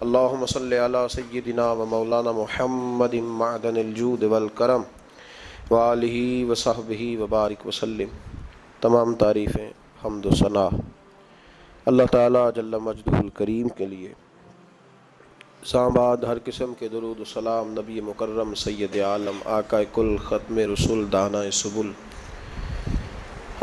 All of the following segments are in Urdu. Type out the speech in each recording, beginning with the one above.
اللہم صلی علی سیدنا و مولانا محمد معدن الجود والکرم وآلہ وصحبہ وبارک وسلم۔ تمام تعریفیں، حمد و ثنا اللہ تعالیٰ جل مجدہ الکریم کے لیے۔ بعد ہر قسم کے درود و سلام نبی مکرم سید عالم آقا کل ختم رسول دانا سبل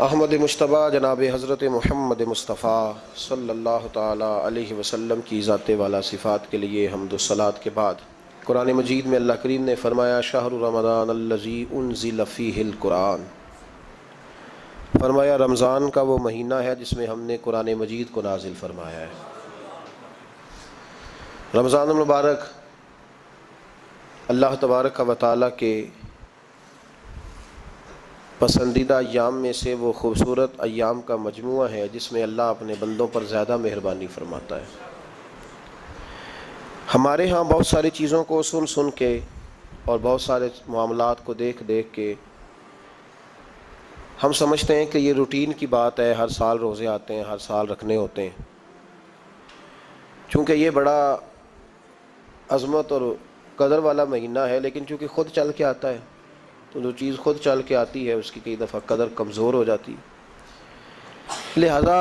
احمد مجتبی جناب حضرت محمد مصطفیٰ صلی اللہ تعالیٰ علیہ وسلم کی ذات والا صفات کے لیے حمد و صلات کے بعد، قرآن مجید میں اللہ کریم نے فرمایا شہر رمضان الذی انزل فیہ القرآن، فرمایا رمضان کا وہ مہینہ ہے جس میں ہم نے قرآن مجید کو نازل فرمایا ہے۔ رمضان المبارک اللہ تبارک و تعالیٰ کے پسندیدہ ایام میں سے وہ خوبصورت ایام کا مجموعہ ہے جس میں اللہ اپنے بندوں پر زیادہ مہربانی فرماتا ہے۔ ہمارے ہاں بہت ساری چیزوں کو سن کے اور بہت سارے معاملات کو دیکھ کے ہم سمجھتے ہیں کہ یہ روٹین کی بات ہے، ہر سال روزے آتے ہیں، ہر سال رکھنے ہوتے ہیں۔ چونکہ یہ بڑا عظمت اور قدر والا مہینہ ہے، لیکن چونکہ خود چل کے آتا ہے تو جو چیز خود چل کے آتی ہے اس کی کئی دفعہ قدر کمزور ہو جاتی ہے، لہذا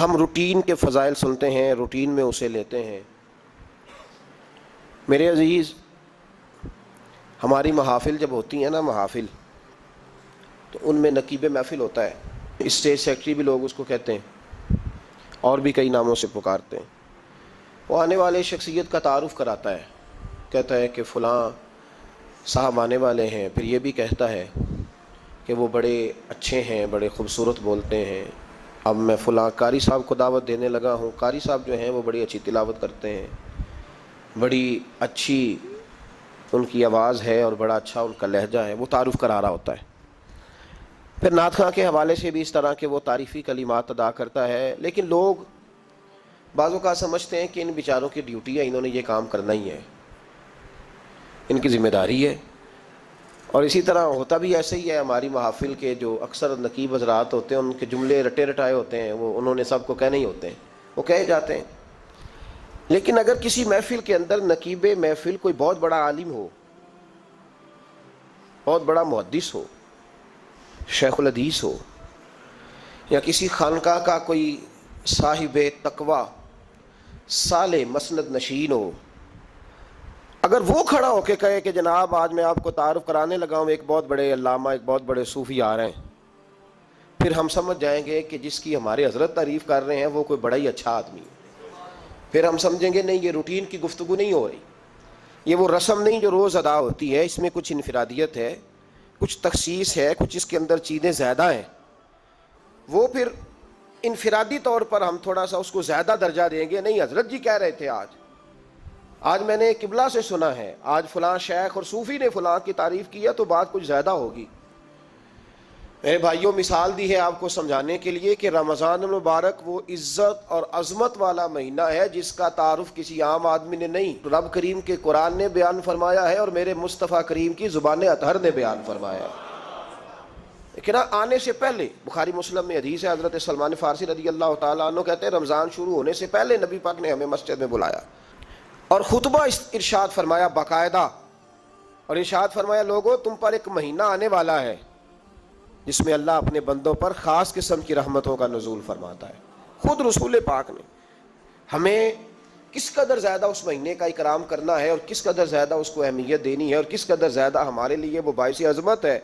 ہم روٹین کے فضائل سنتے ہیں، روٹین میں اسے لیتے ہیں۔ میرے عزیز، ہماری محافل جب ہوتی ہیں نا، محافل تو ان میں نقیب محفل ہوتا ہے، اسٹیج سیکرٹری بھی لوگ اس کو کہتے ہیں اور بھی کئی ناموں سے پکارتے ہیں۔ وہ آنے والے شخصیت کا تعارف کراتا ہے، کہتا ہے کہ فلاں صاحب آنے والے ہیں، پھر یہ بھی کہتا ہے کہ وہ بڑے اچھے ہیں، بڑے خوبصورت بولتے ہیں، اب میں فلاں قاری صاحب کو دعوت دینے لگا ہوں۔ قاری صاحب جو ہیں وہ بڑی اچھی تلاوت کرتے ہیں، بڑی اچھی ان کی آواز ہے اور بڑا اچھا ان کا لہجہ ہے، وہ تعارف کرا رہا ہوتا ہے۔ پھر نعت خواں کے حوالے سے بھی اس طرح کے وہ تعریفی کلمات ادا کرتا ہے، لیکن لوگ بعض اوقات سمجھتے ہیں کہ ان بیچاروں کی ڈیوٹی ہے، انہوں نے یہ کام کرنا ہی ہے، ان کی ذمہ داری ہے۔ اور اسی طرح ہوتا بھی ایسے ہی ہے، ہماری محافل کے جو اکثر نقیب حضرات ہوتے ہیں ان کے جملے رٹے رٹائے ہوتے ہیں، وہ انہوں نے سب کو کہنے ہی ہوتے ہیں، وہ کہے جاتے ہیں۔ لیکن اگر کسی محفل کے اندر نقیب محفل کوئی بہت بڑا عالم ہو، بہت بڑا محدث ہو، شیخ الحدیث ہو، یا کسی خانقاہ کا کوئی صاحب تقوی صالح مسند نشین ہو، اگر وہ کھڑا ہو کے کہے کہ جناب آج میں آپ کو تعارف کرانے لگا ہوں ایک بہت بڑے علامہ، ایک بہت بڑے صوفی آ رہے ہیں، پھر ہم سمجھ جائیں گے کہ جس کی ہمارے حضرت تعریف کر رہے ہیں وہ کوئی بڑا ہی اچھا آدمی ہے۔ پھر ہم سمجھیں گے نہیں، یہ روٹین کی گفتگو نہیں ہو رہی، یہ وہ رسم نہیں جو روز ادا ہوتی ہے، اس میں کچھ انفرادیت ہے، کچھ تخصیص ہے، کچھ اس کے اندر چیزیں زیادہ ہیں۔ وہ پھر انفرادی طور پر ہم تھوڑا سا اس کو زیادہ درجہ دیں گے، نہیں حضرت جی کہہ رہے تھے آج میں نے قبلہ سے سنا ہے، آج فلاں شیخ اور صوفی نے فلاں کی تعریف کی ہے تو بات کچھ زیادہ ہوگی۔ میرے بھائیوں، مثال دی ہے آپ کو سمجھانے کے لیے کہ رمضان المبارک وہ عزت اور عظمت والا مہینہ ہے جس کا تعارف کسی عام آدمی نے نہیں، رب کریم کے قرآن نے بیان فرمایا ہے اور میرے مصطفیٰ کریم کی زبان اطہر نے بیان فرمایا ہے۔ لیکن آنے سے پہلے بخاری مسلم میں حدیث ہے، حضرت سلمان فارسی رضی اللہ تعالیٰ عنہ کہتے ہیں رمضان شروع ہونے سے پہلے نبی پاک نے ہمیں مسجد میں بلایا اور خطبہ ارشاد فرمایا باقاعدہ، اور ارشاد فرمایا لوگوں تم پر ایک مہینہ آنے والا ہے جس میں اللہ اپنے بندوں پر خاص قسم کی رحمتوں کا نزول فرماتا ہے۔ خود رسول پاک نے ہمیں کس قدر زیادہ اس مہینے کا اکرام کرنا ہے اور کس قدر زیادہ اس کو اہمیت دینی ہے اور کس قدر زیادہ ہمارے لیے وہ باعث عظمت ہے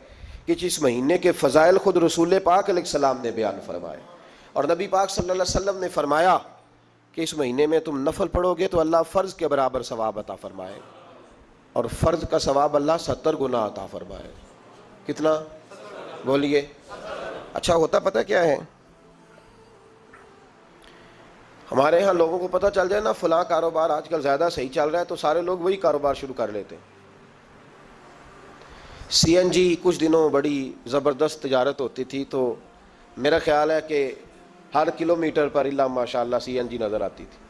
کہ جس مہینے کے فضائل خود رسول پاک علیہ السلام نے بیان فرمائے۔ اور نبی پاک صلی اللہ علیہ وسلم نے فرمایا کہ اس مہینے میں تم نفل پڑھو گے تو اللہ فرض کے برابر ثواب عطا فرمائے، اور فرض کا ثواب اللہ 70 گنا عطا فرمائے۔ کتنا؟ بولیے۔ اچھا ہوتا پتہ کیا ہے؟ ہمارے ہاں لوگوں کو پتہ چل جائے نا فلاں کاروبار آج کل زیادہ صحیح چل رہا ہے تو سارے لوگ وہی کاروبار شروع کر لیتے ہیں۔ سی این جی کچھ دنوں بڑی زبردست تجارت ہوتی تھی، تو میرا خیال ہے کہ ہر کلومیٹر پر اللہ ماشاءاللہ سی این جی نظر آتی تھی۔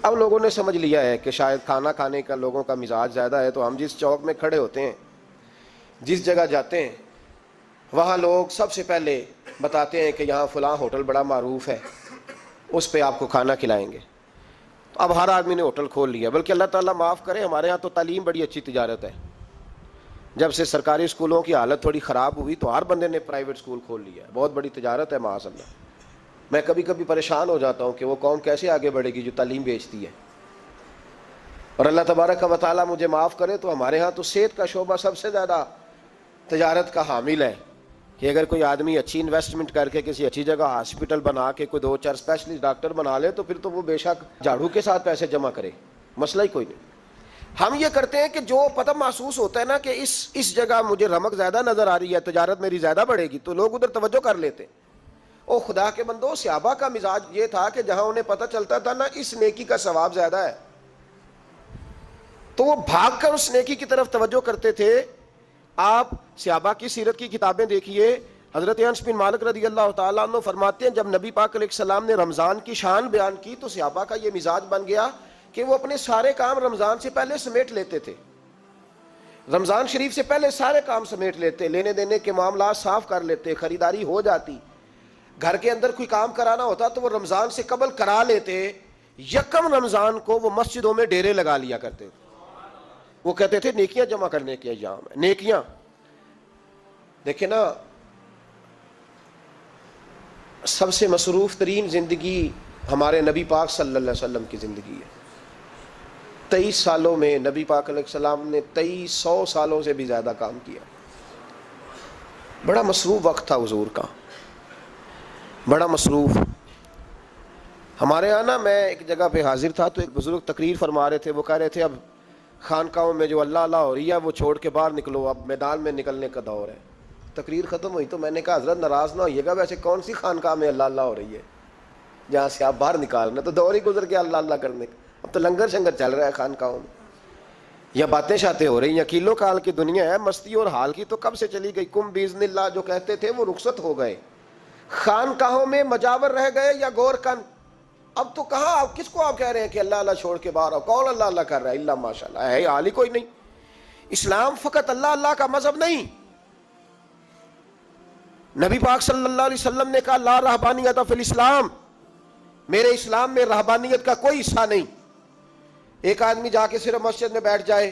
اب لوگوں نے سمجھ لیا ہے کہ شاید کھانا کھانے کا لوگوں کا مزاج زیادہ ہے، تو ہم جس چوک میں کھڑے ہوتے ہیں، جس جگہ جاتے ہیں، وہاں لوگ سب سے پہلے بتاتے ہیں کہ یہاں فلاں ہوٹل بڑا معروف ہے، اس پہ آپ کو کھانا کھلائیں گے۔ اب ہر آدمی نے ہوٹل کھول لیا، بلکہ اللہ تعالیٰ معاف کرے، ہمارے ہاں تو تعلیم بڑی اچھی تجارت ہے. جب سے سرکاری اسکولوں کی حالت تھوڑی خراب ہوئی تو ہر بندے نے پرائیویٹ اسکول کھول لیا ہے. بہت بڑی تجارت ہے معاذ اللہ. میں کبھی کبھی پریشان ہو جاتا ہوں کہ وہ قوم کیسے آگے بڑھے گی جو تعلیم بیچتی ہے. اور اللہ تبارک و تعالیٰ مجھے معاف کرے تو ہمارے ہاں تو صحت کا شعبہ سب سے زیادہ تجارت کا حامل ہے، کہ اگر کوئی آدمی اچھی انویسٹمنٹ کر کے کسی اچھی جگہ ہاسپٹل بنا کے کوئی 2-4 اسپیشلسٹ ڈاکٹر بنا لے تو پھر تو وہ بے شک جھاڑو کے ساتھ پیسے جمع کرے، مسئلہ ہی کوئی نہیں. ہم یہ کرتے ہیں کہ جو پتہ محسوس ہوتا ہے نا کہ اس جگہ مجھے رمق زیادہ نظر آ رہی ہے، تجارت میری زیادہ بڑھے گی، تو لوگ ادھر توجہ کر لیتے. او خدا کے بندو، صحابہ کا مزاج یہ تھا کہ جہاں انہیں پتہ چلتا تھا نا اس نیکی کا ثواب زیادہ ہے تو وہ بھاگ کر اس نیکی کی طرف توجہ کرتے تھے. آپ صحابہ کی سیرت کی کتابیں دیکھیے، حضرت انس بن مالک رضی اللہ تعالیٰ عنہ فرماتے ہیں جب نبی پاک علیہ السلام نے رمضان کی شان بیان کی تو صحابہ کا یہ مزاج بن گیا کہ وہ اپنے سارے کام رمضان سے پہلے سمیٹ لیتے تھے. رمضان شریف سے پہلے سارے کام سمیٹ لیتے، لینے دینے کے معاملات صاف کر لیتے، خریداری ہو جاتی. گھر کے اندر کوئی کام کرانا ہوتا تو وہ رمضان سے قبل کرا لیتے. یکم رمضان کو وہ مسجدوں میں ڈیرے لگا لیا کرتے تھے. وہ کہتے تھے نیکیاں جمع کرنے کے ایام ہے. نیکیاں دیکھیں نا، سب سے مصروف ترین زندگی ہمارے نبی پاک صلی اللہ علیہ وسلم کی زندگی ہے. 23 سالوں میں نبی پاک علیہ السلام نے 2300 سالوں سے بھی زیادہ کام کیا. بڑا مصروف وقت تھا حضور کا، بڑا مصروف. ہمارے یہاں نا میں ایک جگہ پہ حاضر تھا تو ایک بزرگ تقریر فرما رہے تھے. وہ کہہ رہے تھے اب خانقاہوں میں جو اللہ اللہ ہو رہی ہے وہ چھوڑ کے باہر نکلو، اب میدان میں نکلنے کا دور ہے. تقریر ختم ہوئی تو میں نے کہا حضرت ناراض نہ ہوئیے گا، ویسے کون سی خانقاہ میں اللہ اللہ ہو رہی ہے جہاں سے آپ باہر نکالنا، تو دور ہی گزر گیا اللہ اللہ کرنے کا. اب تو لنگر شنگر چل رہا ہے خانقاہوں میں، یا باتیں شاتیں ہو رہی ہیں. کیلو کال کی دنیا ہے، مستی اور حال کی تو کب سے چلی گئی. کم باذن اللہ جو کہتے تھے وہ رخصت ہو گئے. خانقاہوں میں مجاور رہ گئے یا گور کن. اب تو کہاں آپ کس کو آپ کہہ رہے ہیں کہ اللہ اللہ چھوڑ کے باہر آؤ؟ کون اللہ اللہ کر رہا ہے؟ اللہ ماشاء اللہ ہے حال ہی کوئی نہیں. اسلام فقط اللہ اللہ کا مذہب نہیں. نبی پاک صلی اللہ علیہ وسلم نے کہا لا رہبانیت فی الاسلام، میرے اسلام میں رہبانیت کا کوئی حصہ نہیں. ایک آدمی جا کے صرف مسجد میں بیٹھ جائے،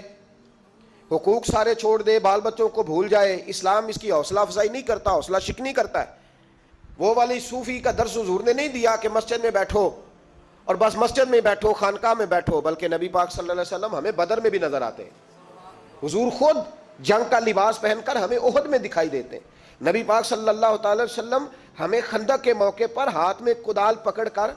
حقوق سارے چھوڑ دے، بال بچوں کو بھول جائے، اسلام اس کی حوصلہ افزائی نہیں کرتا، حوصلہ شکنی کرتا ہے. وہ والی صوفی کا درس حضور نے نہیں دیا کہ مسجد میں بیٹھو اور بس مسجد میں بیٹھو، خانقاہ میں بیٹھو، بلکہ نبی پاک صلی اللہ علیہ وسلم ہمیں بدر میں بھی نظر آتے ہیں. حضور خود جنگ کا لباس پہن کر ہمیں احد میں دکھائی دیتے ہیں. نبی پاک صلی اللہ تعالی وسلم ہمیں خندق کے موقع پر ہاتھ میں کدال پکڑ کر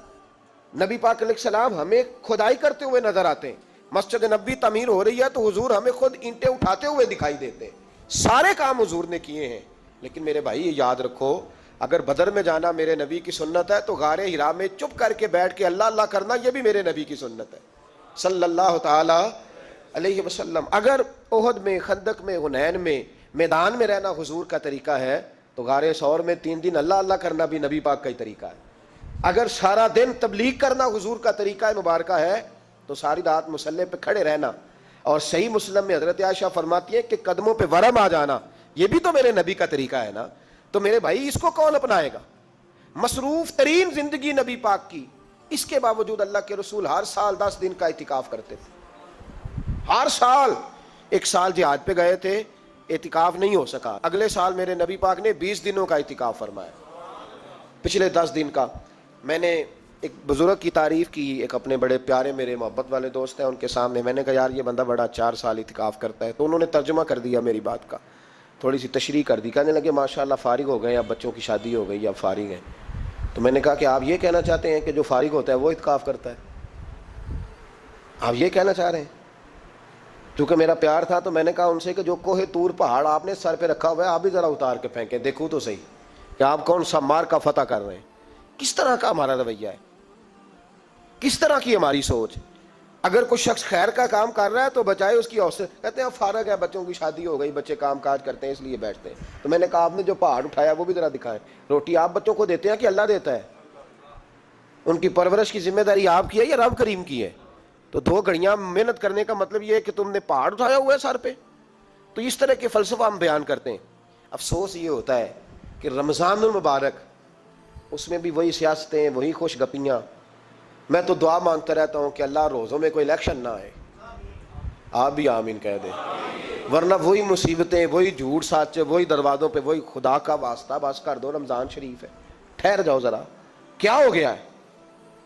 نبی پاک علیہ السلام ہمیں کھدائی کرتے ہوئے نظر آتے ہیں. مسجد نبوی تعمیر ہو رہی ہے تو حضور ہمیں خود اینٹیں اٹھاتے ہوئے دکھائی دیتے ہیں. سارے کام حضور نے کیے ہیں. لیکن میرے بھائی یہ یاد رکھو، اگر بدر میں جانا میرے نبی کی سنت ہے تو غار حرا میں چپ کر کے بیٹھ کے اللہ اللہ کرنا یہ بھی میرے نبی کی سنت ہے صلی اللہ تعالی علیہ وسلم. اگر احد میں، خندق میں، حنین میں، میدان میں رہنا حضور کا طریقہ ہے تو غار ثور میں 3 دن اللہ اللہ کرنا بھی نبی پاک کا ہی طریقہ ہے. اگر سارا دن تبلیغ کرنا حضور کا طریقہ مبارکہ ہے تو ساری رات مسلح پہ کھڑے رہنا. اور صحیح مسلم میں حضرت عائشہ فرماتی ہے کہ قدموں پہ ورم آ جانا یہ بھی تو میرے نبی کا طریقہ ہے نا. تو میرے بھائی اس کو کون اپنائے گا؟ مصروف ترین زندگی نبی پاک کی، اس کے باوجود اللہ کے رسول ہر سال 10 دن کا اعتکاف کرتے تھے. ہر سال. ایک سال جہاد پہ گئے تھے، اعتکاف نہیں ہو سکا. اگلے سال میرے نبی پاک نے 20 دنوں کا اعتکاف فرمایا، پچھلے 10 دن کا. میں نے ایک بزرگ کی تعریف کی، ایک اپنے بڑے پیارے میرے محبت والے دوست ہیں ان کے سامنے. میں نے کہا یار یہ بندہ بڑا 4 سال اعتکاف کرتا ہے. تو انہوں نے ترجمہ کر دیا میری بات کا، تھوڑی سی تشریح کر دی. کہنے لگے ماشاءاللہ فارغ ہو گئے، اب بچوں کی شادی ہو گئی، اب فارغ ہیں. تو میں نے کہا کہ آپ یہ کہنا چاہتے ہیں کہ جو فارغ ہوتا ہے وہ اعتکاف کرتا ہے؟ آپ یہ کہنا چاہ رہے ہیں؟ کیونکہ میرا پیار تھا تو میں نے کہا ان سے کہ جو کوہ طور پہاڑ آپ نے سر پہ رکھا ہوا ہے آپ بھی ذرا اتار کے پھینکیں، دیکھوں تو صحیح کہ آپ کون سا مار کا فتح کر رہے ہیں. کس طرح کا ہمارا رویہ ہے، کس طرح کی ہماری سوچ. اگر کوئی شخص خیر کا کام کر رہا ہے تو بچائے اس کی حوصلہ، کہتے ہیں اب فارغ ہے، بچوں کی شادی ہو گئی، بچے کام کاج کرتے ہیں اس لیے بیٹھتے ہیں. تو میں نے کہا آپ نے جو پہاڑ اٹھایا وہ بھی ذرا دکھائیں. روٹی آپ بچوں کو دیتے ہیں کہ اللہ دیتا ہے؟ ان کی پرورش کی ذمہ داری آپ کی ہے یا رب کریم کی ہے؟ تو 2 گھڑیاں محنت کرنے کا مطلب یہ ہے کہ تم نے پہاڑ اٹھایا ہوا ہے سر پہ. تو اس طرح کے فلسفہ ہم بیان کرتے ہیں. افسوس یہ ہوتا ہے کہ رمضان المبارک اس میں بھی وہی سیاستیں، وہی خوش گپیاں. میں تو دعا مانگتا رہتا ہوں کہ اللہ روزوں میں کوئی الیکشن نہ آئے. آپ بھی آمین کہہ دیں. ورنہ وہی مصیبتیں، وہی جھوٹ سچ، وہی دروازوں پہ وہی. خدا کا واسطہ بس کر دو، رمضان شریف ہے، ٹھہر جاؤ ذرا. کیا ہو گیا ہے؟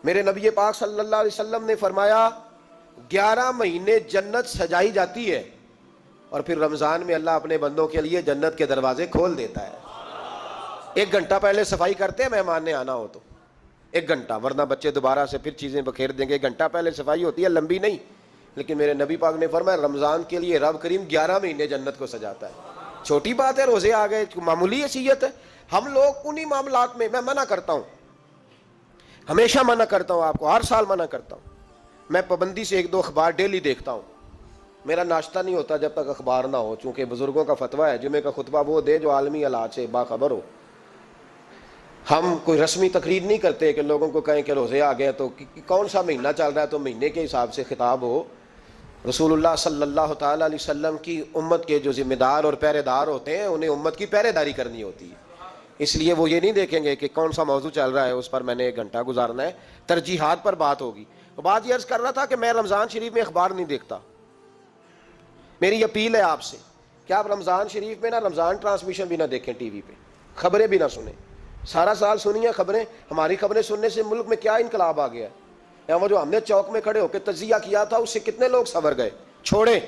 میرے نبی پاک صلی اللہ علیہ وسلم نے فرمایا 11 مہینے جنت سجائی جاتی ہے، اور پھر رمضان میں اللہ اپنے بندوں کے لیے جنت کے دروازے کھول دیتا ہے. 1 گھنٹہ پہلے صفائی کرتے ہیں مہمان نے آنا ہو تو، 1 گھنٹہ، ورنہ بچے دوبارہ سے پھر چیزیں بکھیر دیں گے. 1 گھنٹہ پہلے صفائی ہوتی ہے، لمبی نہیں. لیکن میرے نبی پاک نے فرمایا رمضان کے لیے رب کریم 11 مہینے جنت کو سجاتا ہے. چھوٹی بات ہے، روزے آ گئے، معمولی حیثیت ہے. ہم لوگ انہی معاملات میں، میں منع کرتا ہوں، ہمیشہ منع کرتا ہوں، آپ کو ہر سال منع کرتا ہوں. میں پابندی سے 1-2 اخبار ڈیلی دیکھتا ہوں. میرا ناشتہ نہیں ہوتا جب تک اخبار نہ ہو، چونکہ بزرگوں کا فتویٰ ہے جمعے کا خطبہ وہ دے جو عالمی حالات سے باخبر ہو. ہم کوئی رسمی تقریر نہیں کرتے کہ لوگوں کو کہیں کہ روزے آ گئے تو کون سا مہینہ چل رہا ہے تو مہینے کے حساب سے خطاب ہو. رسول اللہ صلی اللہ تعالیٰ علیہ وسلم کی امت کے جو ذمہ دار اور پہرے دار ہوتے ہیں انہیں امت کی پہرے داری کرنی ہوتی ہے. اس لیے وہ یہ نہیں دیکھیں گے کہ کون سا موضوع چل رہا ہے اس پر میں نے 1 گھنٹہ گزارنا ہے. ترجیحات پر بات ہوگی. بات یہ عرض کر رہا تھا کہ میں رمضان شریف میں اخبار نہیں دیکھتا. میری اپیل ہے آپ سے کہ آپ رمضان شریف میں نا رمضان ٹرانسمیشن بھی نہ دیکھیں، ٹی وی پہ خبریں بھی نہ سنیں. سارا سال سنیے خبریں. ہماری خبریں سننے سے ملک میں کیا انقلاب آ گیا ہے. یا وہ جو ہم نے چوک میں کھڑے ہو کے تجزیہ کیا تھا اس سے کتنے لوگ سنور گئے. چھوڑیں،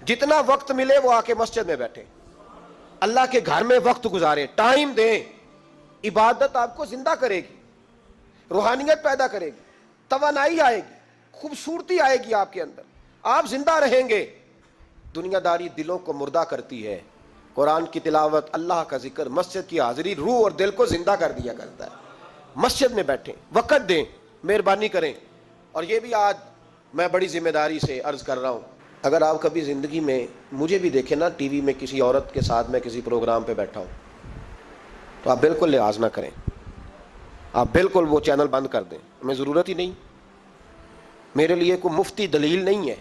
جتنا وقت ملے وہ آ کے مسجد میں بیٹھیں، اللہ کے گھر میں وقت گزاریں، ٹائم دیں. عبادت آپ کو زندہ کرے گی، روحانیت پیدا کرے گی، توانائی آئے گی، خوبصورتی آئے گی آپ کے اندر، آپ زندہ رہیں گے. دنیا داری دلوں کو مردہ کرتی ہے. قرآن کی تلاوت، اللہ کا ذکر، مسجد کی حاضری روح اور دل کو زندہ کر دیا کرتا ہے. مسجد میں بیٹھیں، وقت دیں، مہربانی کریں. اور یہ بھی آج میں بڑی ذمہ داری سے عرض کر رہا ہوں، اگر آپ کبھی زندگی میں مجھے بھی دیکھیں نا ٹی وی میں کسی عورت کے ساتھ میں کسی پروگرام پہ بیٹھا ہوں تو آپ بالکل لحاظ نہ کریں. آپ بالکل وہ چینل بند کر دیں، ہمیں ضرورت ہی نہیں. میرے لیے کوئی مفتی دلیل نہیں ہے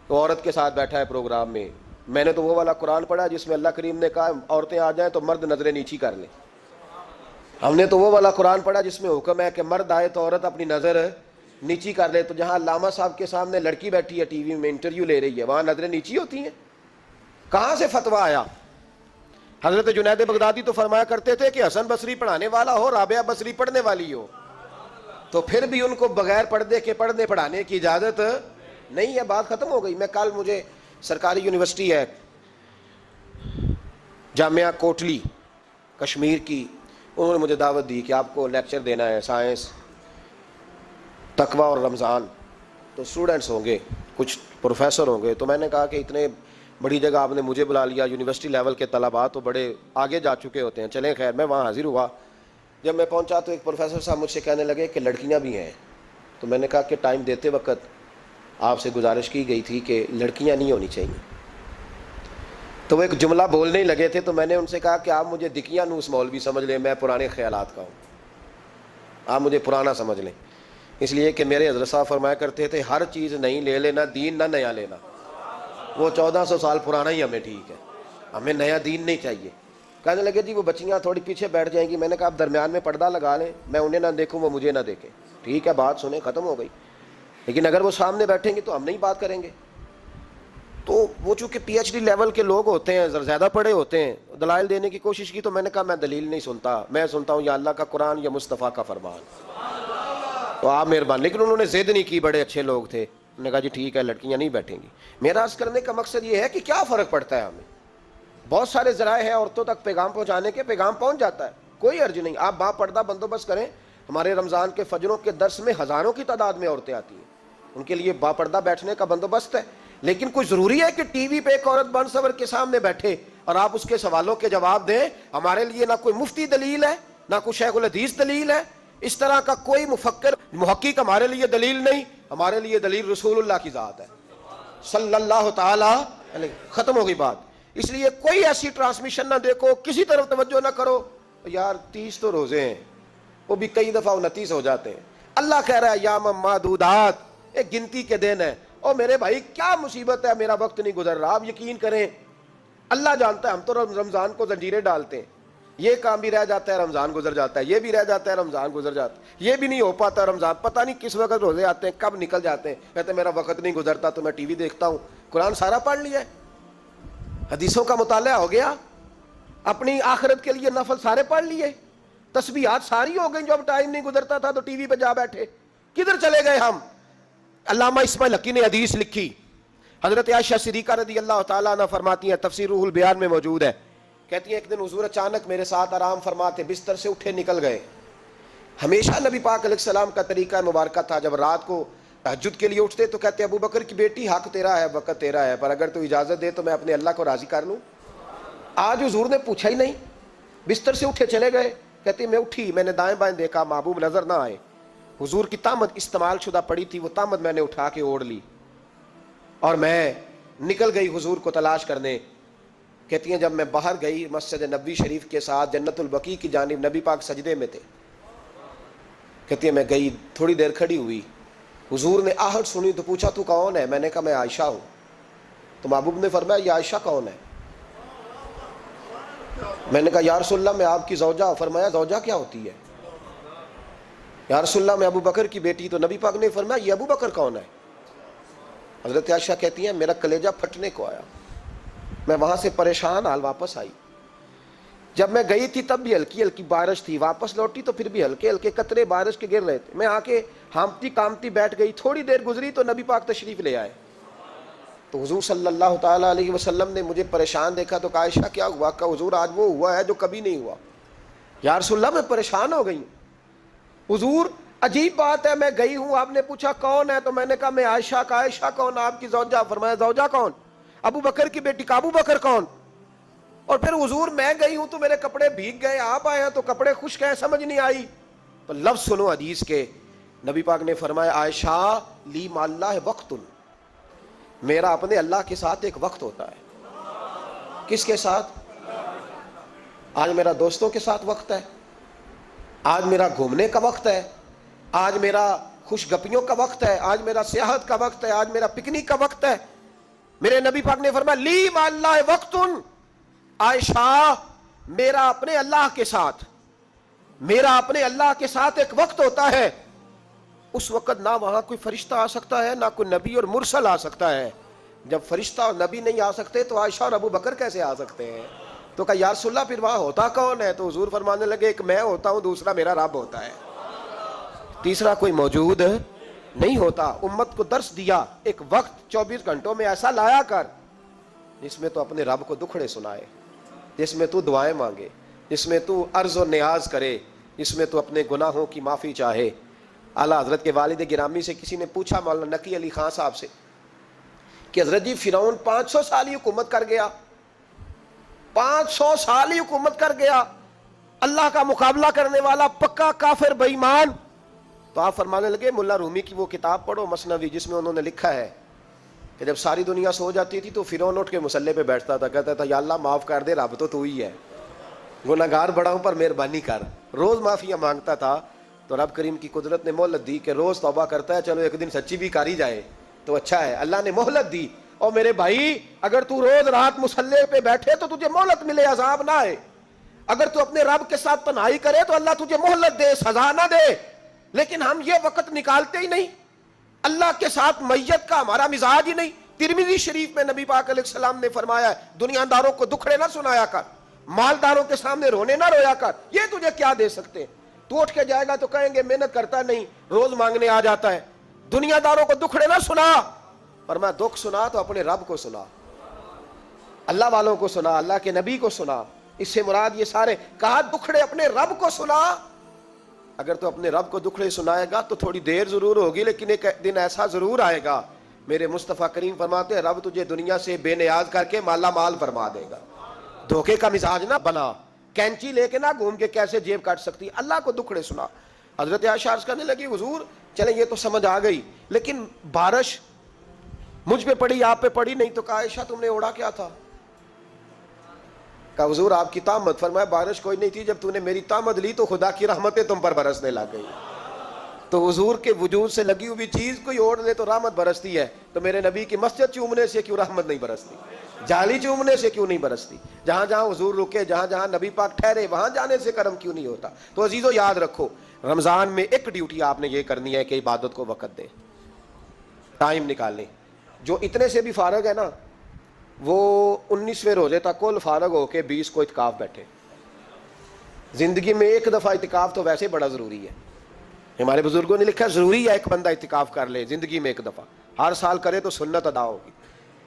تو عورت کے ساتھ بیٹھا ہے پروگرام میں. میں نے تو وہ والا قرآن پڑھا جس میں اللہ کریم نے کہا عورتیں آ جائیں تو مرد نظریں نیچی کر لیں. ہم نے تو وہ والا قرآن پڑھا جس میں حکم ہے کہ مرد آئے تو عورت اپنی نظر نیچی کر لے. تو جہاں علامہ صاحب کے سامنے لڑکی بیٹھی ہے ٹی وی میں انٹرویو لے رہی ہے وہاں نظریں نیچی ہوتی ہیں؟ کہاں سے فتویٰ آیا؟ حضرت جنید بغدادی تو فرمایا کرتے تھے کہ حسن بصری پڑھانے والا ہو، رابعہ بصری پڑھنے والی ہو، تو پھر بھی ان کو بغیر پردے کے پڑھنے پڑھانے کی اجازت نہیں ہے. بات ختم ہو گئی. میں کل مجھے سرکاری یونیورسٹی ہے جامعہ کوٹلی کشمیر کی، انہوں نے مجھے دعوت دی کہ آپ کو لیکچر دینا ہے سائنس، تقویٰ اور رمضان. تو اسٹوڈنٹس ہوں گے، کچھ پروفیسر ہوں گے. تو میں نے کہا کہ اتنے بڑی جگہ آپ نے مجھے بلا لیا، یونیورسٹی لیول کے طلباء تو بڑے آگے جا چکے ہوتے ہیں. چلیں خیر، میں وہاں حاضر ہوا. جب میں پہنچا تو ایک پروفیسر صاحب مجھ سے کہنے لگے کہ لڑکیاں بھی ہیں. تو میں نے کہا کہ ٹائم دیتے وقت آپ سے گزارش کی گئی تھی کہ لڑکیاں نہیں ہونی چاہیے. تو وہ ایک جملہ بولنے ہی لگے تھے تو میں نے ان سے کہا کہ آپ مجھے دکیا نوس مولوی سمجھ لیں، میں پرانے خیالات کا ہوں، آپ مجھے پرانا سمجھ لیں. اس لیے کہ میرے حضرت صاحب فرمایا کرتے تھے ہر چیز نہیں لے لینا، دین نہ نیا لینا. وہ 1400 سال پرانا ہی ہمیں ٹھیک ہے، ہمیں نیا دین نہیں چاہیے. کہنے لگے جی وہ بچیاں تھوڑی پیچھے بیٹھ جائیں گی. میں نے کہا آپ درمیان میں پردہ لگا لیں، میں انہیں نہ دیکھوں وہ مجھے نہ دیکھیں. ٹھیک ہے، بات سنیں، ختم ہو گئی. لیکن اگر وہ سامنے بیٹھیں گے تو ہم نہیں بات کریں گے. تو وہ چونکہ پی ایچ ڈی لیول کے لوگ ہوتے ہیں، زیادہ پڑھے ہوتے ہیں، دلائل دینے کی کوشش کی. تو میں نے کہا میں دلیل نہیں سنتا، میں سنتا ہوں یا اللہ کا قرآن یا مصطفیٰ کا فرمان. تو آپ مہربان. لیکن انہوں نے ضد نہیں کی، بڑے اچھے لوگ تھے. انہوں نے کہا جی ٹھیک ہے لڑکیاں نہیں بیٹھیں گی. میرا عرض کرنے کا مقصد یہ ہے کہ کیا فرق پڑتا ہے ہمیں. بہت سارے ذرائع ہیں عورتوں تک پیغام پہنچانے کے، پیغام پہنچ جاتا ہے، کوئی حرج نہیں. آپ با پردہ بندوبست کریں. ہمارے رمضان کے فجروں کے درس میں ہزاروں کی تعداد میں عورتیں آتی ہیں، ان کے لیے با پردہ بیٹھنے کا بندوبست ہے. لیکن کوئی ضروری ہے کہ ٹی وی پہ ایک عورت بن سور کے سامنے بیٹھے اور آپ اس کے سوالوں کے جواب دیں؟ ہمارے لیے نہ کوئی مفتی دلیل ہے، نہ کوئی شیخ الحدیث دلیل ہے، اس طرح کا کوئی مفکر محقق ہمارے لیے دلیل نہیں. ہمارے لیے دلیل رسول اللہ کی ذات ہے صلی اللہ تعالی علیہ. ختم ہو گئی بات. اس لیے کوئی ایسی ٹرانسمیشن نہ دیکھو، کسی طرف توجہ نہ کرو. یار 30 تو روزے ہیں، وہ بھی کئی دفعہ 29 ہو جاتے ہیں. اللہ کہہ رہا ہے ایام معدودات، ایک گنتی کے دن ہے. اور میرے بھائی کیا مصیبت ہے، میرا وقت نہیں گزر رہا. آپ یقین کریں اللہ جانتا ہے، ہم تو رمضان کو زنجیریں ڈالتے ہیں. یہ کام بھی رہ جاتا ہے رمضان گزر جاتا ہے، یہ بھی رہ جاتا ہے رمضان گزر جاتا ہے، یہ بھی نہیں ہو پاتا رمضان، پتہ نہیں کس وقت روزے آتے ہیں کب نکل جاتے ہیں، کہتے ہیں میرا وقت نہیں گزرتا تو میں ٹی وی دیکھتا ہوں۔ قرآن سارا پڑھ لیا ہے، حدیثوں کا مطالعہ ہو گیا، اپنی آخرت کے لیے نفل سارے پڑھ لیے، تسبیحات ساری ہو گئی، جو اب ٹائم نہیں گزرتا تھا تو ٹی وی پہ جا بیٹھے، کدھر چلے گئے ہم؟ علامہ اسماعیل حقی نے حدیث لکھی، حضرت عائشہ صدیقہ رضی اللہ تعالیٰ عنہ فرماتی ہیں، تفسیر روح البیان میں موجود ہے، کہتی ہیں ایک دن حضور اچانک میرے ساتھ آرام فرماتے، بستر سے اٹھے نکل گئے۔ ہمیشہ نبی پاک علیہ السلام کا طریقہ مبارکہ تھا، جب رات کو تہجد کے لیے اٹھتے تو کہتے ابو بکر کی بیٹی حق تیرا ہے، وقت تیرا ہے، پر اگر تو اجازت دے تو میں اپنے اللہ کو راضی کر لوں۔ آج حضور نے پوچھا ہی نہیں، بستر سے اٹھے چلے گئے، کہتے میں اٹھی، میں نے دائیں بائیں دیکھا، محبوب نظر نہ آئے، حضور کی تامت استعمال شدہ پڑی تھی، وہ تامت میں نے اٹھا کے اوڑھ لی اور میں نکل گئی حضور کو تلاش کرنے۔ کہتی ہیں جب میں باہر گئی مسجد نبوی شریف کے ساتھ جنت البقیع کی جانب، نبی پاک سجدے میں تھے، کہتی ہیں میں گئی، تھوڑی دیر کھڑی ہوئی، حضور نے آہٹ سنی تو پوچھا تو کون ہے؟ میں نے کہا میں عائشہ ہوں۔ تو محبوب نے فرمایا یہ عائشہ کون ہے؟ میں نے کہا یا رسول اللہ میں آپ کی زوجہ۔ فرمایا زوجہ کیا ہوتی ہے؟ یا رسول اللہ میں ابو بکر کی بیٹی۔ تو نبی پاک نے فرمایا یہ ابو بکر کون ہے؟ حضرت عائشہ کہتی ہیں میرا کلیجہ پھٹنے کو آیا، میں وہاں سے پریشان حال واپس آئی، جب میں گئی تھی تب بھی ہلکی ہلکی بارش تھی، واپس لوٹی تو پھر بھی ہلکے ہلکے قطرے بارش کے گر رہے تھے، میں آ کے ہامتی کامتی بیٹھ گئی، تھوڑی دیر گزری تو نبی پاک تشریف لے آئے، تو حضور صلی اللہ تعالیٰ علیہ وسلم نے مجھے پریشان دیکھا تو کہا عائشہ کیا ہوا؟ کہا حضور آج وہ ہوا ہے جو کبھی نہیں ہوا۔ یا رسول اللہ میں پریشان ہو گئی ہوں۔ حضور عجیب بات ہے، میں گئی ہوں، آپ نے پوچھا کون ہے تو میں نے کہا میں عائشہ۔ کا عائشہ کون؟ آپ کی زوجہ۔ فرمایا زوجہ کون؟ ابو بکر کی بیٹی۔ کا ابو بکر کون؟ اور پھر حضور میں گئی ہوں تو میرے کپڑے بھیگ گئے، آپ آئے ہیں تو کپڑے خشک ہیں، سمجھ نہیں آئی۔ تو لفظ سنو حدیث کے، نبی پاک نے فرمایا عائشہ لی مع اللہ وقت، میرا اپنے اللہ کے ساتھ ایک وقت ہوتا ہے۔ کس کے ساتھ؟ آج میرا دوستوں کے ساتھ وقت ہے، آج میرا گھومنے کا وقت ہے، آج میرا خوش گپیوں کا وقت ہے، آج میرا سیاحت کا وقت ہے، آج میرا پکنک کا وقت ہے۔ میرے نبی پاک نے فرمایا لی مع اللہ وقت، عائشہ میرا اپنے اللہ کے ساتھ، میرا اپنے اللہ کے ساتھ ایک وقت ہوتا ہے، اس وقت نہ وہاں کوئی فرشتہ آ سکتا ہے، نہ کوئی نبی اور مرسل آ سکتا ہے۔ جب فرشتہ اور نبی نہیں آ سکتے تو عائشہ اور ابو بکر کیسے آ سکتے ہیں؟ تو کہا یا رسول اللہ پھر وہاں ہوتا کون ہے؟ تو حضور فرمانے لگے ایک میں ہوتا ہوں، دوسرا میرا رب ہوتا ہے، تیسرا کوئی موجود نہیں ہوتا۔ امت کو درس دیا ایک وقت 24 گھنٹوں میں ایسا لایا کر جس میں تو اپنے رب کو دکھڑے سنائے، جس میں تو دعائیں مانگے، جس میں تو عرض و نیاز کرے، جس میں تو اپنے گناہوں کی معافی چاہے۔ اعلیٰ حضرت کے والد گرامی سے کسی نے پوچھا مولانا نقی علی خان صاحب سے کہ حضرت جی فرعون 500 سال ہی حکومت کر گیا، 500 سال ہی حکومت کر گیا، اللہ کا مقابلہ کرنے والا پکا کافر بے ایمان۔ تو آپ فرمانے لگے ملا رومی کی وہ کتاب پڑھو مثنوی، جس میں انہوں نے لکھا ہے کہ جب ساری دنیا سو جاتی تھی تو فرعون اٹھ کے مصلے پہ بیٹھتا تھا، کہتا تھا یا اللہ معاف کر دے، رب تو ہی ہے، گناہگار بڑا ہوں پر مہربانی کر، روز معافیاں مانگتا تھا۔ تو رب کریم کی قدرت نے مہلت دی کہ روز توبہ کرتا ہے، چلو ایک دن سچی بھی کاری جائے تو اچھا ہے، اللہ نے مہلت دی۔ اور میرے بھائی اگر تو روز رات مصلے پہ بیٹھے تو تجھے مہلت ملے، عذاب نہ آئے۔ اگر تو اپنے رب کے ساتھ تنہائی کرے تو اللہ تجھے مہلت دے، سزا نہ دے۔ لیکن ہم یہ وقت نکالتے ہی نہیں، اللہ کے ساتھ میت کا ہمارا مزاج ہی نہیں۔ ترمذی شریف میں نبی پاک علیہ السلام نے فرمایا ہے دنیا داروں کو دکھڑے نہ سنایا کر، مالداروں کے سامنے رونے نہ رویا کر، یہ تجھے کیا دے سکتے ہیں؟ تو اٹھ کے جائے گا تو کہیں گے محنت کرتا نہیں، روز مانگنے آ جاتا ہے۔ دنیا داروں کو دکھڑے نہ سنا، اور میں دکھ سنا تو اپنے رب کو سنا، اللہ والوں کو سنا، اللہ کے نبی کو سنا۔ اس سے مراد یہ سارے کہا دکھڑے اپنے رب کو سنا۔ اگر تو اپنے رب کو دکھڑے سنائے گا تو تھوڑی دیر ضرور ہوگی، لیکن ایک دن ایسا ضرور آئے گا، میرے مصطفیٰ کریم فرماتے ہیں رب تجھے دنیا سے بے نیاز کر کے مالا مال فرما دے گا۔ دھوکے کا مزاج نہ بنا، کینچی لے کے نہ گھوم کے کیسے جیب کاٹ سکتی، اللہ کو دکھڑے سنا۔ حضرت عائشہ عرض کرنے لگی حضور چلیں یہ تو سمجھ آ گئی، لیکن بارش مجھ پہ پڑی آپ پہ پڑی نہیں، تو کہا عائشہ تم نے اوڑا کیا تھا؟ کہا حضور آپ کی طامت۔ فرمایا بارش کوئی نہیں تھی، جب تو نے میری طامت لی تو خدا کی رحمتیں تم پر برسنے لگ گئی۔ تو حضور کے وجود سے لگی ہوئی چیز کوئی اوڑھ لے تو رحمت برستی ہے، تو میرے نبی کی مسجد چومنے سے کیوں رحمت نہیں برستی؟ جالی چومنے سے کیوں نہیں برستی؟ جہاں جہاں حضور رکے، جہاں جہاں نبی پاک ٹھہرے، وہاں جانے سے کرم کیوں نہیں ہوتا؟ تو عزیزو یاد رکھو، رمضان میں ایک ڈیوٹی آپ نے یہ کرنی ہے کہ عبادت کو وقت دیں، ٹائم نکالیں۔ جو اتنے سے بھی فارغ ہے نا، وہ 19ویں روزے تک کل فارغ ہو کے 20 کو اعتکاف بیٹھے۔ زندگی میں ایک دفعہ اعتکاف تو ویسے بڑا ضروری ہے، ہمارے بزرگوں نے لکھا ضروری ہے ایک بندہ اعتکاف کر لے زندگی میں ایک دفعہ، ہر سال کرے تو سنت ادا ہوگی۔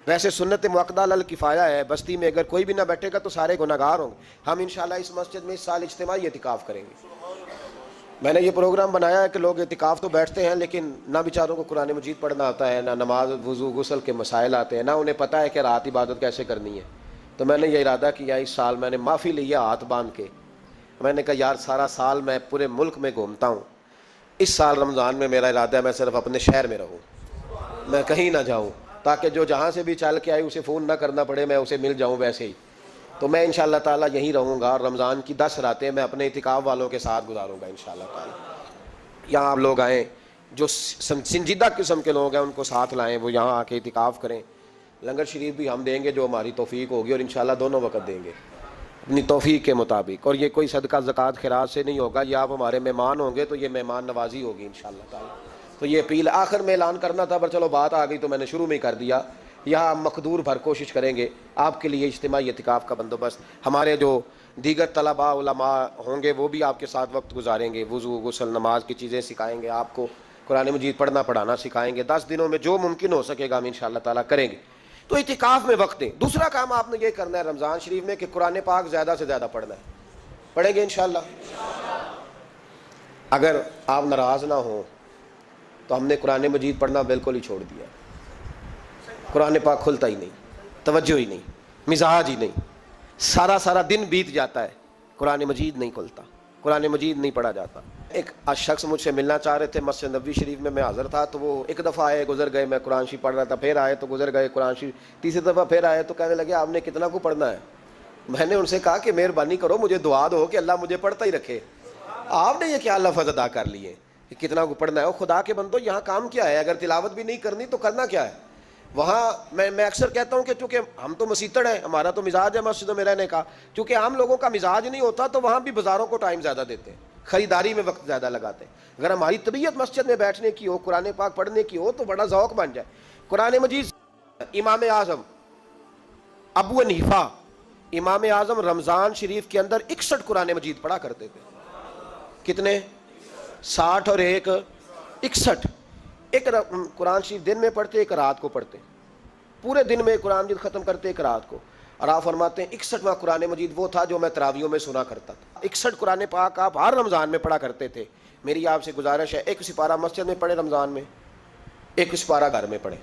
ویسے سنت مؤکدہ علی الکفایہ ہے، بستی میں اگر کوئی بھی نہ بیٹھے گا تو سارے گناہگار ہوں گے۔ ہم انشاءاللہ اس مسجد میں اس سال اجتماعی اعتکاف کریں گے۔ میں نے یہ پروگرام بنایا ہے کہ لوگ اعتکاف تو بیٹھتے ہیں لیکن نہ بیچاروں کو قرآن مجید پڑھنا آتا ہے، نہ نماز وضو غسل کے مسائل آتے ہیں، نہ انہیں پتہ ہے کہ رات عبادت کیسے کرنی ہے۔ تو میں نے یہ ارادہ کیا، اس سال میں نے معافی لیا ہاتھ باندھ کے۔ میں نے کہا یار سارا سال میں پورے ملک میں گھومتا ہوں، اس سال رمضان میں میرا ارادہ ہے میں صرف اپنے شہر میں رہوں، میں کہیں نہ جاؤں، تاکہ جو جہاں سے بھی چل کے آئی اسے فون نہ کرنا پڑے، میں اسے مل جاؤں ویسے ہی۔ تو میں انشاءاللہ تعالیٰ یہیں رہوں گا، اور رمضان کی 10 راتیں میں اپنے اعتکاف والوں کے ساتھ گزاروں گا انشاءاللہ تعالیٰ۔ یہاں آپ لوگ آئیں، جو سنجیدہ قسم کے لوگ ہیں ان کو ساتھ لائیں، وہ یہاں آ کے اعتکاف کریں۔ لنگر شریف بھی ہم دیں گے جو ہماری توفیق ہوگی، اور انشاءاللہ دونوں وقت دیں گے اپنی توفیق کے مطابق۔ اور یہ کوئی صدقہ زکوٰۃ خیرات سے نہیں ہوگا، یہ آپ ہمارے مہمان ہوں گے تو یہ مہمان نوازی ہوگی انشاءاللہ تعالیٰ۔ تو یہ اپیل آخر میں اعلان کرنا تھا، پر چلو بات آ گئی تو میں نے شروع میں ہی کر دیا۔ یہاں ہم مقدور بھر کوشش کریں گے آپ کے لیے اجتماعی اعتکاف کا بندوبست، ہمارے جو دیگر طلباء علماء ہوں گے وہ بھی آپ کے ساتھ وقت گزاریں گے، وضو غسل نماز کی چیزیں سکھائیں گے، آپ کو قرآن مجید پڑھنا پڑھانا سکھائیں گے۔ 10 دنوں میں جو ممکن ہو سکے گا ہم انشاءاللہ تعالیٰ کریں گے۔ تو اعتکاف میں وقت دیں۔ دوسرا کام آپ نے یہ کرنا ہے رمضان شریف میں کہ قرآن پاک زیادہ سے زیادہ پڑھنا ہے۔ پڑھیں گے انشاءاللہ؟ اگر آپ ناراض نہ ہوں تو ہم نے قرآن مجید پڑھنا بالکل ہی چھوڑ دیا، قرآن پاک کھلتا ہی نہیں، توجہ ہی نہیں، مزاج ہی نہیں، سارا دن بیت جاتا ہے، قرآن مجید نہیں کھلتا، قرآن مجید نہیں پڑھا جاتا۔ ایک شخص مجھ سے ملنا چاہ رہے تھے مسجد نبوی شریف میں حاضر تھا، تو وہ ایک دفعہ آئے گزر گئے، میں قرآن شریف پڑھ رہا تھا، پھر آئے تو گزر گئے قرآن شریف، تیسری دفعہ پھر آئے تو کہنے لگے آپ نے کتنا کو پڑھنا ہے؟ میں نے ان سے کہا کہ مہربانی کرو مجھے دعا دو کہ اللہ مجھے پڑھتا ہی رکھے۔ آپ نے یہ کیا لفظ ادا کر لیے کہ کتنا کو پڑھنا ہے؟ خدا کے بندو یہاں کام کیا ہے؟ اگر تلاوت بھی نہیں کرنی تو کرنا کیا ہے وہاں؟ میں اکثر کہتا ہوں کہ چونکہ ہم تو مسیتڑ ہیں، ہمارا تو مزاج ہے مسجدوں میں رہنے کا، چونکہ عام لوگوں کا مزاج نہیں ہوتا تو وہاں بھی بازاروں کو ٹائم زیادہ دیتے ہیں، خریداری میں وقت زیادہ لگاتے ہیں۔ اگر ہماری طبیعت مسجد میں بیٹھنے کی ہو، قرآن پاک پڑھنے کی ہو، تو بڑا ذوق بن جائے۔ قرآن مجید امام اعظم ابو حنیفہ امام اعظم رمضان شریف کے اندر 61 قرآن مجید پڑھا کرتے تھے۔ کتنے؟ 60 اور 1 61۔ ایک قرآن شریف دن میں پڑھتے، ایک رات کو پڑھتے، پورے دن میں قرآن مجید ختم کرتے، ایک رات کو۔ اور آپ فرماتے ہیں 61واں قرآن مجید وہ تھا جو میں تراویحوں میں سنا کرتا تھا۔ 61 قرآن پاک آپ ہر رمضان میں پڑھا کرتے تھے۔ میری آپ سے گزارش ہے ایک سپارہ مسجد میں پڑھیں رمضان میں، ایک سپارہ گھر میں پڑھیں۔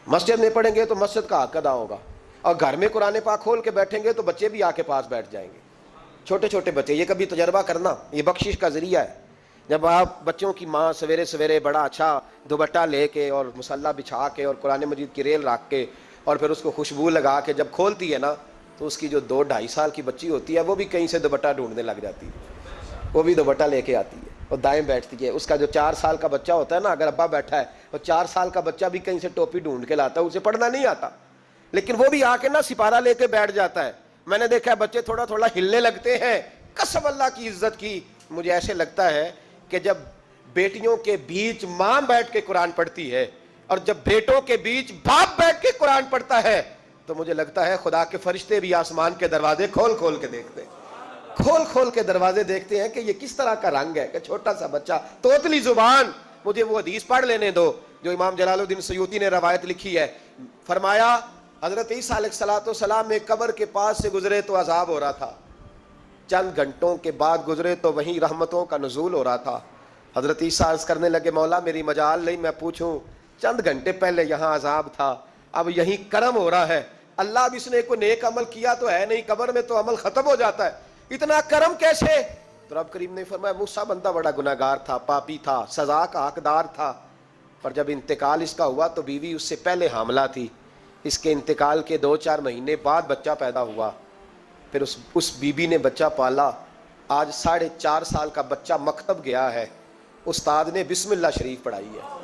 مسجد میں پڑھیں گے تو مسجد کا حق ادا ہوگا، اور گھر میں قرآن پاک کھول کے بیٹھیں گے تو بچے بھی آ کے پاس بیٹھ جائیں گے، چھوٹے چھوٹے بچے۔ یہ کبھی تجربہ کرنا، یہ بخشش کا ذریعہ ہے۔ جب آپ بچوں کی ماں سویرے سویرے بڑا اچھا دوپٹہ لے کے اور مصلی بچھا کے اور قرآن مجید کی ریل رکھ کے اور پھر اس کو خوشبو لگا کے جب کھولتی ہے نا، تو اس کی جو 2-2.5 سال کی بچی ہوتی ہے وہ بھی کہیں سے دوپٹہ ڈھونڈنے لگ جاتی ہے، وہ بھی دوپٹہ لے کے آتی ہے اور دائیں بیٹھتی ہے۔ اس کا جو 4 سال کا بچہ ہوتا ہے نا، اگر ابا بیٹھا ہے اور 4 سال کا بچہ بھی کہیں سے ٹوپی ڈھونڈ کے لاتا ہے، اسے پڑھنا نہیں آتا، لیکن وہ بھی آ کے نا سپارہ لے کے بیٹھ جاتا ہے۔ میں نے دیکھا ہے بچے تھوڑا تھوڑا ہلنے لگتے ہیں۔ قسم اللہ کی عزت کی، مجھے ایسے لگتا ہے کہ جب بیٹیوں کے بیچ ماں بیٹھ کے قرآن پڑھتی ہے اور جب بیٹوں کے بیچ باپ بیٹھ کے قرآن پڑھتا ہے، تو مجھے لگتا ہے خدا کے فرشتے بھی آسمان کے دروازے کھول کھول کے دیکھتے ہیں، کھول کھول کے دروازے دیکھتے ہیں کہ یہ کس طرح کا رنگ ہے کہ چھوٹا سا بچہ، توتلی زبان۔ مجھے وہ حدیث پڑھ لینے دو جو امام جلال الدین سیوطی نے روایت لکھی ہے۔ فرمایا حضرت عیسیٰ علیہ السلام میں قبر کے پاس سے گزرے تو عذاب ہو رہا تھا، چند گھنٹوں کے بعد گزرے تو وہیں رحمتوں کا نزول ہو رہا تھا۔ حضرت عیسیٰ عرض کرنے لگے مولا میری مجال نہیں میں پوچھوں، چند گھنٹے پہلے یہاں عذاب تھا، اب یہیں کرم ہو رہا ہے۔ اللہ اب اس نے کوئی نیک عمل کیا تو ہے نہیں، قبر میں تو عمل ختم ہو جاتا ہے، اتنا کرم کیسے؟ تو رب کریم نے فرمایا موسیٰ بندہ بڑا گناہگار تھا، پاپی تھا، سزا کا حقدار تھا، پر جب انتقال اس کا ہوا تو بیوی اس سے پہلے حاملہ تھی، اس کے انتقال کے 2-4 مہینے بعد بچہ پیدا ہوا، پھر اس بی بی نے بچہ پالا، آج 4.5 سال کا بچہ مکتب گیا ہے، استاد نے بسم اللہ شریف پڑھائی ہے.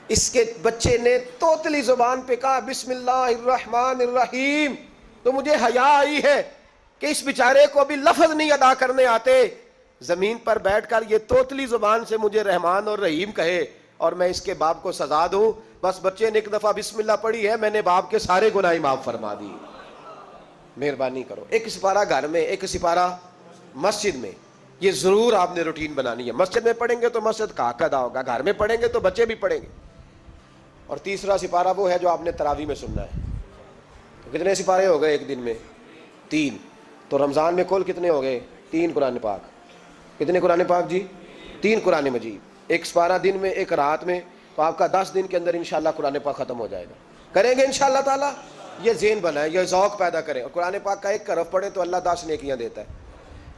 اس کے بچے نے توتلی زبان پہ کہا بسم اللہ الرحمن الرحیم. تو مجھے حیا آئی ہے کہ اس بیچارے کو ابھی لفظ نہیں ادا کرنے آتے, زمین پر بیٹھ کر یہ توتلی زبان سے مجھے رحمان اور رحیم کہے اور میں اس کے باپ کو سزا دوں. بس بچے نے ایک دفعہ بسم اللہ پڑھی ہے, میں نے باپ کے سارے گناہ معاف فرما دی. مہربانی کرو, ایک سپارہ گھر میں, ایک سپارہ مسجد میں, یہ ضرور آپ نے روٹین بنانی ہے. مسجد میں پڑھیں گے تو مسجد کا حق ادا ہوگا, گھر میں پڑھیں گے تو بچے بھی پڑھیں گے. اور تیسرا سپارہ وہ ہے جو آپ نے تراویح میں سننا ہے. تو کتنے سپارے ہو گئے ایک دن میں؟ 3. تو رمضان میں کل کتنے ہو گئے؟ 3 قرآن پاک. کتنے قرآن پاک جی؟ 3 قرآن مجید. ایک سپارہ دن میں, ایک رات میں, تو آپ کا 10 دن کے اندر انشاءاللہ قرآن پاک ختم ہو جائے گا. کریں گے انشاءاللہ تعالیٰ؟ یہ ذہن بنائیں, یہ ذوق پیدا کریں. اور قرآن پاک کا ایک حرف پڑھیں تو اللہ 10 نیکیاں دیتا ہے,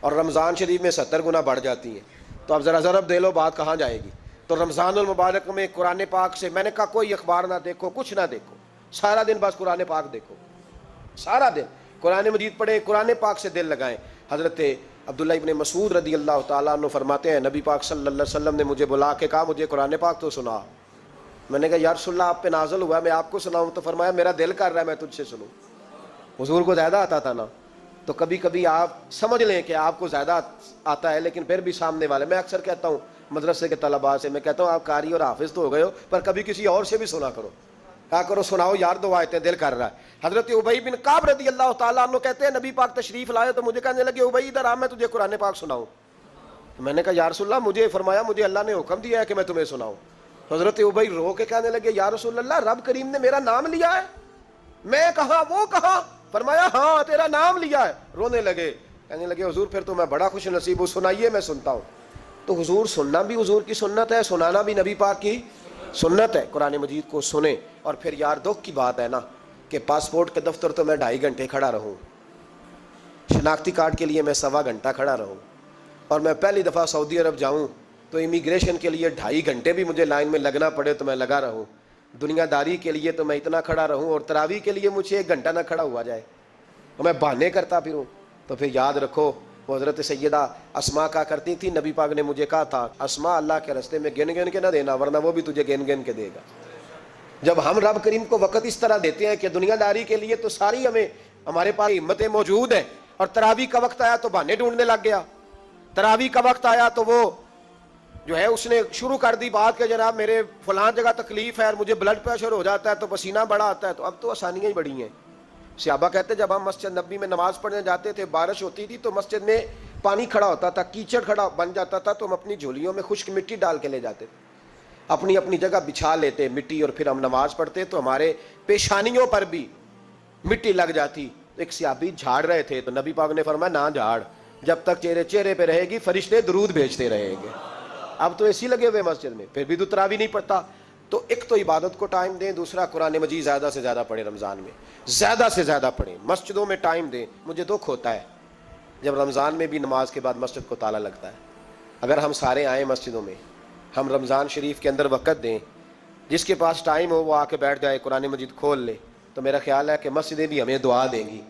اور رمضان شریف میں 70 گنا بڑھ جاتی ہیں. تو اب ذرا ضرب دے لو, بات کہاں جائے گی. تو رمضان المبارک میں قرآن پاک سے, میں نے کہا کوئی اخبار نہ دیکھو, کچھ نہ دیکھو, سارا دن بس قرآن پاک دیکھو, سارا دن قرآن مجید پڑھیں, قرآن پاک سے دل لگائیں. حضرت عبداللہ ابن مسعود رضی اللہ تعالیٰ عنہ فرماتے ہیں, نبی پاک صلی اللہ علیہ وسلم نے مجھے بلا کے کہا مجھے قرآن پاک تو سنا. میں نے کہا یا رسول اللہ آپ پہ نازل ہوا ہے, میں آپ کو سناؤں؟ تو فرمایا میرا دل کر رہا ہے میں تجھ سے سنوں. حضور کو زیادہ آتا تھا نا, تو کبھی کبھی آپ سمجھ لیں کہ آپ کو زیادہ آتا ہے, لیکن پھر بھی سامنے والے, میں اکثر کہتا ہوں مدرسے کے طلباء سے, میں کہتا ہوں آپ قاری اور حافظ تو ہو گئے ہو, پر کبھی کسی اور سے بھی سنا کرو. کہا کرو سناؤ یار, 2 آیتیں دل کر رہا ہے. حضرت ابی بن کعب رضی اللہ تعالیٰ عنہ کہتے ہیں نبی پاک تشریف لائے تو مجھے کہنے لگے ابی ادھر آ, میں تجھے قرآن پاک سناؤں. میں نے کہا یا رسول اللہ, مجھے فرمایا مجھے اللہ نے حکم دیا ہے کہ میں تمہیں سناؤں. حضرت ابی رو کے کہنے لگے یا رسول اللہ رب کریم نے میرا نام لیا ہے. میں کہاں وہ کہاں؟ فرمایا ہاں تیرا نام لیا ہے. رونے لگے, کہنے لگے حضور پھر تو میں بڑا خوش نصیب ہوں, سنائیے میں سنتا ہوں. تو حضور سننا بھی حضور کی سنت ہے, سنانا بھی نبی پاک کی سنت ہے. قرآن مجید کو سنیں. اور پھر یار دکھ کی بات ہے نا کہ پاسپورٹ کے دفتر تو میں 2.5 گھنٹے کھڑا رہوں, شناختی کارڈ کے لیے میں 1.25 گھنٹہ کھڑا رہوں, اور میں پہلی دفعہ سعودی عرب جاؤں تو امیگریشن کے لیے 2.5 گھنٹے بھی مجھے لائن میں لگنا پڑے تو میں لگا رہوں. دنیا داری کے لیے تو میں اتنا کھڑا رہوں, اور تراویح کے لیے مجھے 1 گھنٹہ نہ کھڑا ہوا جائے تو میں بہانے کرتا پھروں. تو پھر یاد رکھو وہ حضرت سیدہ اسما کا کرتی تھی, نبی پاک نے مجھے کہا تھا اسما اللہ کے راستے میں گن گن کے نہ دینا ورنہ وہ بھی تجھے گن گن کے دے گا. جب ہم رب کریم کو وقت اس طرح دیتے ہیں کہ دنیا داری کے لیے تو ساری ہمارے پاس ہمتیں موجود ہیں, اور تراویح کا وقت آیا تو بہانے ڈھونڈنے لگ گیا. تراویح کا وقت آیا تو وہ جو ہے اس نے شروع کر دی بات کہ جناب میرے فلاں جگہ تکلیف ہے اور مجھے بلڈ پریشر ہو جاتا ہے تو پسینہ بڑا آتا ہے. تو اب تو آسانیاں ہی بڑی ہیں. صحابہ کہتے جب ہم مسجد نبی میں نماز پڑھنے جاتے تھے, بارش ہوتی تھی تو مسجد میں پانی کھڑا ہوتا تھا, کیچڑ کھڑا بن جاتا تھا, تو ہم اپنی جھولیوں میں خشک مٹی ڈال کے لے جاتے تھے, اپنی اپنی جگہ بچھا لیتے مٹی, اور پھر ہم نماز پڑھتے تو ہمارے پیشانیوں پر بھی مٹی لگ جاتی. ایک صحابی جھاڑ رہے تھے تو نبی پاک نے فرمایا نہ جھاڑ, جب تک چہرے پہ رہے گی فرشتے درود بھیجتے رہیں گے. اب تو اسی لگے ہوئے مسجد میں, پھر بھی تو تراویح نہیں پڑھتا. تو ایک تو عبادت کو ٹائم دیں, دوسرا قرآن مجید زیادہ سے زیادہ پڑھیں, رمضان میں زیادہ سے زیادہ پڑھیں, مسجدوں میں ٹائم دیں. مجھے دکھ ہوتا ہے جب رمضان میں بھی نماز کے بعد مسجد کو تالا لگتا ہے. اگر ہم سارے آئیں مسجدوں میں, ہم رمضان شریف کے اندر وقت دیں, جس کے پاس ٹائم ہو وہ آ کے بیٹھ جائے, قرآن مجید کھول لے, تو میرا خیال ہے کہ مسجدیں بھی ہمیں دعا دیں گی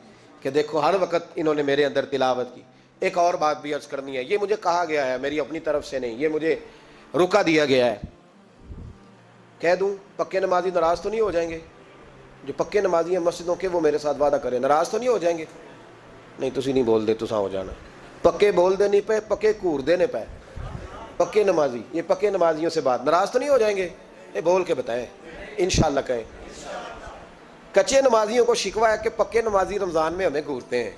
کہ دیکھو ہر وقت انہوں نے میرے اندر تلاوت کی. ایک اور بات بھی عرض کرنی ہے, یہ مجھے کہا گیا ہے, میری اپنی طرف سے نہیں, یہ مجھے رکا دیا گیا ہے. کہہ دوں پکے نمازی ناراض تو نہیں ہو جائیں گے؟ جو پکے نمازی ہیں مسجدوں کے وہ میرے ساتھ وعدہ کریں, ناراض تو نہیں ہو جائیں گے؟ نہیں تسی نہیں بول دے, تساں ہو جانا. پکے بول دے نہیں پے, پکے گھور دینے پے. پکے نمازی, یہ پکے نمازیوں سے بات, ناراض تو نہیں ہو جائیں گے؟ یہ بول کے بتائیں, انشاءاللہ کہیں. کچے نمازیوں کو شکوہ ہے کہ پکے نمازی رمضان میں ہمیں گھورتے ہیں,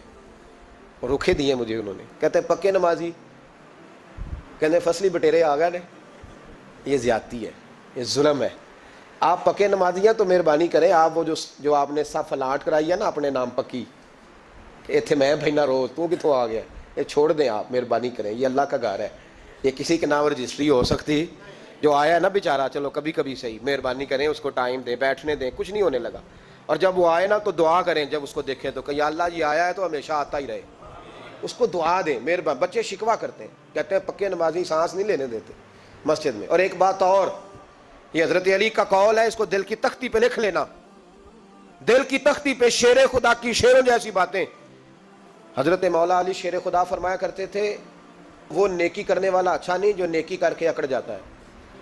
اور رکھے دیے مجھے انہوں نے. کہتے ہیں پکے نمازی, کہتے فصلی بٹیرے آ گئے نے. یہ زیادتی ہے, یہ ظلم ہے. آپ پکے نمازی ہیں تو مہربانی کریں, آپ وہ جو آپ نے صف الاٹ کرائی ہے نا اپنے نام پکی, کہ اتنے میں بھینا روز تو کتوں آ گیا, یہ چھوڑ دیں آپ, مہربانی کریں. یہ اللہ کا گھر ہے, یہ کسی کے نام رجسٹری ہو سکتی. جو آیا ہے نا بیچارہ, چلو کبھی کبھی صحیح, مہربانی کریں اس کو ٹائم دیں, بیٹھنے دیں, کچھ نہیں ہونے لگا. اور جب وہ آئے نا تو دعا کریں, جب اس کو دیکھیں تو کہ یا اللہ یہ آیا ہے تو ہمیشہ آتا ہی رہے, اس کو دعا دیں مہربانی. بچے شکوہ کرتے ہیں, کہتے ہیں پکے نمازی سانس نہیں لینے دیتے مسجد میں. اور ایک بات اور, یہ حضرت علی کا قول ہے, اس کو دل کی تختی پہ لکھ لینا, دل کی تختی پہ, شیر خدا کی شیروں جیسی باتیں. حضرت مولا علی شیر خدا فرمایا کرتے تھے وہ نیکی کرنے والا اچھا نہیں جو نیکی کر کے اکڑ جاتا ہے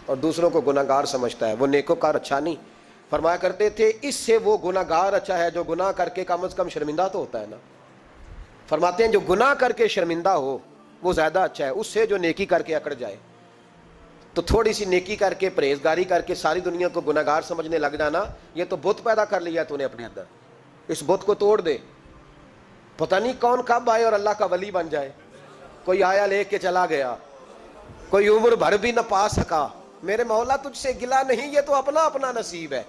اور دوسروں کو گناہگار سمجھتا ہے، وہ نیکوکار اچھا نہیں۔ فرمایا کرتے تھے اس سے وہ گناہگار اچھا ہے جو گناہ کر کے کم از کم شرمندہ تو ہوتا ہے نا۔ فرماتے ہیں جو گناہ کر کے شرمندہ ہو وہ زیادہ اچھا ہے اس سے جو نیکی کر کے اکڑ جائے۔ تو تھوڑی سی نیکی کر کے پرہیزگاری کر کے ساری دنیا کو گناہگار سمجھنے لگ جانا، یہ تو بت پیدا کر لیا تو نے اپنے اندر، اس بت کو توڑ دے۔ پتہ نہیں کون کب آئے اور اللہ کا ولی بن جائے، کوئی آیا لے کے چلا گیا، کوئی عمر بھر بھی نہ پا سکا۔ میرے مولا تجھ سے گلا نہیں، یہ تو اپنا اپنا نصیب ہے۔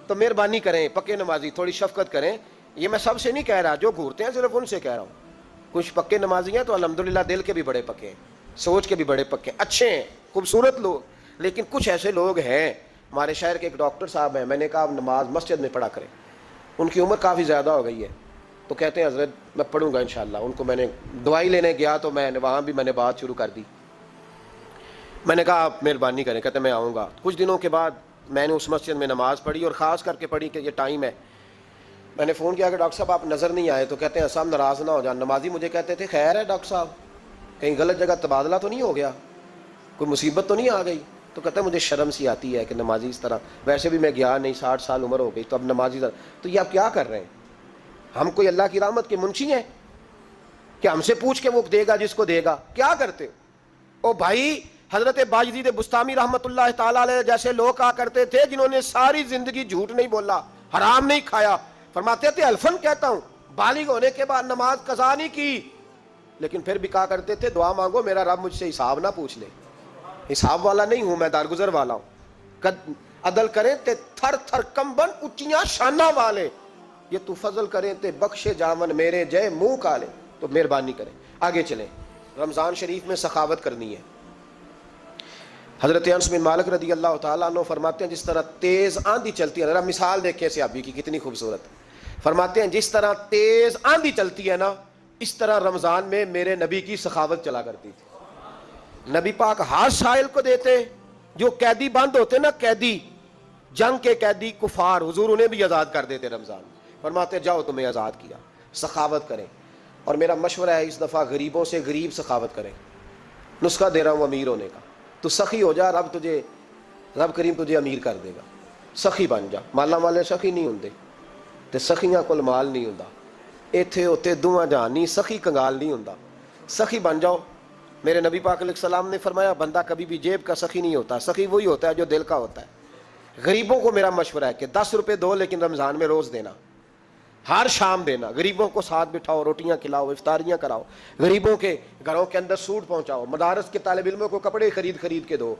تو مہربانی کریں پکے نمازی تھوڑی شفقت کریں، یہ میں سب سے نہیں کہہ رہا، جو گھورتے ہیں صرف ان سے کہہ رہا ہوں۔ کچھ پکے نمازی ہیں تو الحمدللہ دل کے بھی بڑے پکے ہیں، سوچ کے بھی بڑے پکے ہیں، اچھے ہیں، خوبصورت لوگ۔ لیکن کچھ ایسے لوگ ہیں، ہمارے شہر کے ایک ڈاکٹر صاحب ہیں، میں نے کہا آپ نماز مسجد میں پڑھا کریں، ان کی عمر کافی زیادہ ہو گئی ہے، تو کہتے ہیں حضرت میں پڑھوں گا انشاءاللہ۔ ان کو میں نے دوائی لینے گیا تو وہاں بھی میں نے بات شروع کر دی، میں نے کہا آپ مہربانی کریں، کہتے ہیں میں آؤں گا۔ کچھ دنوں کے بعد میں نے اس مسجد میں نماز پڑھی اور خاص کر کے پڑھی کہ یہ ٹائم ہے، میں نے فون کیا کہ ڈاکٹر صاحب آپ نظر نہیں آئے، تو کہتے ہیں صاحب ناراض نہ ہو جان، نمازی مجھے کہتے تھے خیر ہے ڈاکٹر صاحب کہیں غلط جگہ تبادلہ تو نہیں ہو گیا، کوئی مصیبت تو نہیں آ گئی؟ تو کہتے ہیں مجھے شرم سی آتی ہے کہ نمازی اس طرح، ویسے بھی میں گیا نہیں، 60 سال عمر ہو گئی، تو اب نمازی تو یہ آپ کیا کر رہے ہیں؟ ہم کوئی اللہ کی رحمت کے منشی ہیں کہ ہم سے پوچھ کے وہ دے گا جس کو دے گا؟ کیا کرتے ہو؟ او بھائی حضرت باجدید بستامی رحمت اللہ تعالیٰ علیہ جیسے لوگ کہا کرتے تھے جنہوں نے ساری زندگی جھوٹ نہیں بولا، حرام نہیں کھایا، فرماتے تھے الفن کہتا ہوں، بالغ ہونے کے بعد نماز قضا نہیں کی، لیکن پھر بھی کہا کرتے تھے دعا مانگو میرا رب مجھ سے حساب نہ پوچھ لے، حساب والا نہیں ہوں میں، دارگزر والا ہوں۔ عدل کریں تے تھر تھر کمبن اچیاں شانہ والے، یہ تو فضل کریں تے بخشے جاون میرے جے منہ کالے۔ تو مہربانی کریں آگے چلیں، رمضان شریف میں سخاوت کرنی ہے۔ حضرت انس بن مالک رضی اللہ تعالیٰ عنہ فرماتے ہیں جس طرح تیز آندھی چلتی ہے، ذرا مثال دیکھیں صحابی کی کتنی خوبصورت، فرماتے ہیں جس طرح تیز آندھی چلتی ہے نا، اس طرح رمضان میں میرے نبی کی سخاوت چلا کرتی تھی۔ نبی پاک ہر سائل کو دیتے، جو قیدی بند ہوتے نا، قیدی جنگ کے قیدی کفار، حضور انہیں بھی آزاد کر دیتے رمضان میں، فرماتے جاؤ تمہیں آزاد کیا، سخاوت کریں۔ اور میرا مشورہ ہے اس دفعہ غریبوں سے غریب سخاوت کریں، نسخہ دے رہا ہوں امیر ہونے کا، تو سخی ہو جا، رب کریم تجھے امیر کر دے گا، سخی بن جا۔ مالا والے سخی نہیں ہوندے تے سخیاں کول مال نہیں ہوندا، ایتھے ہوتے دوواں جہان نہیں، سخی کنگال نہیں ہوندا، سخی بن جاؤ۔ میرے نبی پاک علیہ السلام نے فرمایا بندہ کبھی بھی جیب کا سخی نہیں ہوتا، سخی وہی ہوتا ہے جو دل کا ہوتا ہے۔ غریبوں کو میرا مشورہ ہے کہ 10 روپے دو لیکن رمضان میں روز دینا، ہر شام دینا، غریبوں کو ساتھ بٹھاؤ، روٹیاں کھلاؤ، افطاریاں کراؤ، غریبوں کے گھروں کے اندر سوٹ پہنچاؤ، مدارس کے طالب علموں کو کپڑے خرید کے دو،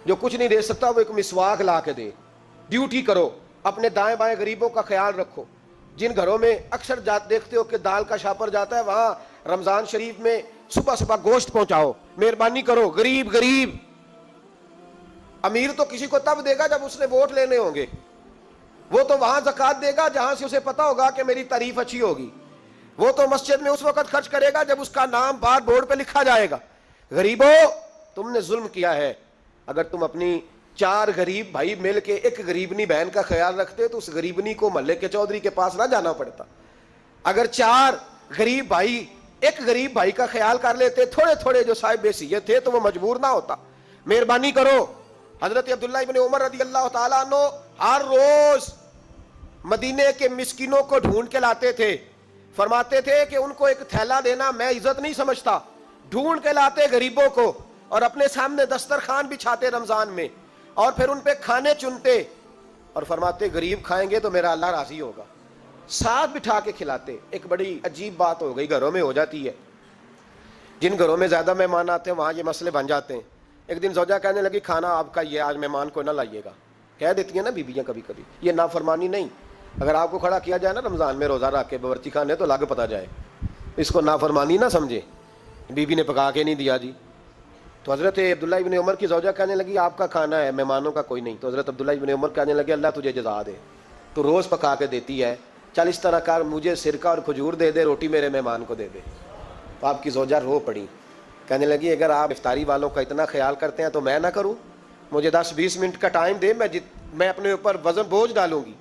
جو کچھ نہیں دے سکتا وہ ایک مسواک لا کے دے، ڈیوٹی کرو، اپنے دائیں بائیں غریبوں کا خیال رکھو۔ جن گھروں میں اکثر دیکھتے ہو کہ دال کا شاپر جاتا ہے، وہاں رمضان شریف میں صبح صبح گوشت پہنچاؤ، مہربانی کرو۔ غریب امیر تو کسی کو تب دے گا جب اس نے ووٹ لینے ہوں گے، وہ تو وہاں زکوٰۃ دے گا جہاں سے اسے پتا ہوگا کہ میری تعریف اچھی ہوگی، وہ تو مسجد میں اس وقت خرچ کرے گا جب اس کا نام بار بورڈ پہ لکھا جائے گا۔ غریبوں تم نے ظلم کیا ہے، اگر تم اپنی 4 غریب بھائی مل کے ایک غریبنی بہن کا خیال رکھتے تو اس غریبنی کو محلے کے چودھری کے پاس نہ جانا پڑتا۔ اگر 4 غریب بھائی ایک غریب بھائی کا خیال کر لیتے، تھوڑے تھوڑے جو صاحب حیثیت تھے، تو وہ مجبور نہ ہوتا۔ مہربانی کرو۔ حضرت عبداللہ ابن عمر رضی اللہ تعالیٰ عنہ ہر روز مدینے کے مسکینوں کو ڈھونڈ کے لاتے تھے، فرماتے تھے کہ ان کو ایک تھیلا دینا میں عزت نہیں سمجھتا، ڈھونڈ کے لاتے غریبوں کو اور اپنے سامنے دسترخوان بچھاتے رمضان میں، اور پھر ان پہ کھانے چنتے اور فرماتے غریب کھائیں گے تو میرا اللہ راضی ہوگا، ساتھ بٹھا کے کھلاتے۔ ایک بڑی عجیب بات ہو گئی، گھروں میں ہو جاتی ہے، جن گھروں میں زیادہ مہمان آتے ہیں وہاں یہ مسئلے بن جاتے ہیں۔ ایک دن زوجہ کہنے لگی کھانا آپ کا یہ آج مہمان کو نہ لائیے گا، کہہ دیتی ہیں نا بیویاں کبھی کبھی، یہ نافرمانی نہیں۔ اگر آپ کو کھڑا کیا جائے نا رمضان میں روزہ رکھ کے باورچی خانے تو لگ پتا جائے، اس کو نافرمانی نہ سمجھے، بیوی نے پکا کے نہیں دیا جی۔ تو حضرت عبداللہ ابن عمر کی زوجہ کہنے لگی آپ کا کھانا ہے، مہمانوں کا کوئی نہیں۔ تو حضرت عبداللہ ابن عمر کہنے لگے اللہ تجھے جزا دے، تو روز پکا کے دیتی ہے، چل اس طرح کر مجھے سرکہ اور کھجور دے دے، روٹی میرے مہمان کو دے دے۔ تو آپ کی زوجہ رو پڑی، کہنے لگی اگر آپ افطاری والوں کا اتنا خیال کرتے ہیں تو میں نہ کروں؟ مجھے 10-20 منٹ کا ٹائم دے، میں اپنے اوپر وزن بوجھ ڈالوں گی،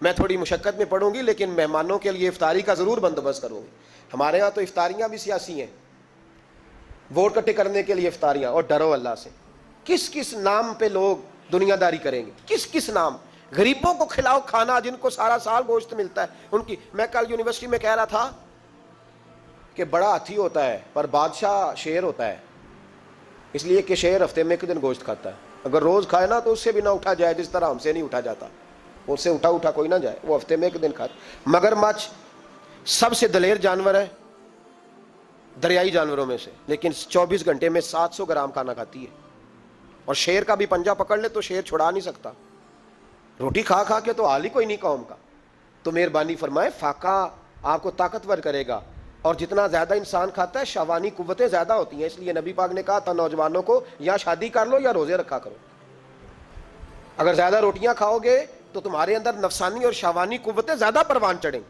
میں تھوڑی مشقت میں پڑوں گی، لیکن مہمانوں کے لیے افطاری کا ضرور بندوبست کروں گی۔ ہمارے ہاں تو افطاریاں بھی سیاسی ہیں، ووٹ کٹے کرنے کے لیے افطاریاں، اور ڈرو اللہ سے۔ کس کس نام پہ لوگ دنیا داری کریں گے؟ کس کس نام؟ غریبوں کو کھلاؤ کھانا جن کو سارا سال گوشت ملتا ہے ان کی۔ میں کل یونیورسٹی میں کہہ رہا تھا کہ بڑا ہاتھی ہوتا ہے پر بادشاہ شیر ہوتا ہے، اس لیے کہ شیر ہفتے میں ایک دن گوشت کھاتا ہے، اگر روز کھائے نا تو اس سے بھی نہ اٹھا جائے، جس طرح ہم سے نہیں اٹھا جاتا، اس سے اٹھا کوئی نہ جائے، وہ ہفتے میں ایک دن کھاتا۔ مگرمچھ سب سے دلیر جانور ہے دریائی جانوروں میں سے، لیکن 24 گھنٹے میں 700 گرام کھانا کھاتی ہے، اور شیر کا بھی پنجہ پکڑ لے تو شیر چھڑا نہیں سکتا، روٹی کھا کھا کے تو حال ہی کوئی نہیں قوم کا۔ تو مہربانی فرمائے فاقہ آپ کو طاقتور کرے گا، اور جتنا زیادہ انسان کھاتا ہے شہوانی قوتیں زیادہ ہوتی ہیں، اس لیے نبی پاک نے کہا تھا نوجوانوں کو یا شادی کر لو یا روزے رکھا کرو۔ اگر زیادہ روٹیاں کھاؤ گے تو تمہارے اندر نفسانی اور شہوانی قوتیں زیادہ پروان چڑھیں۔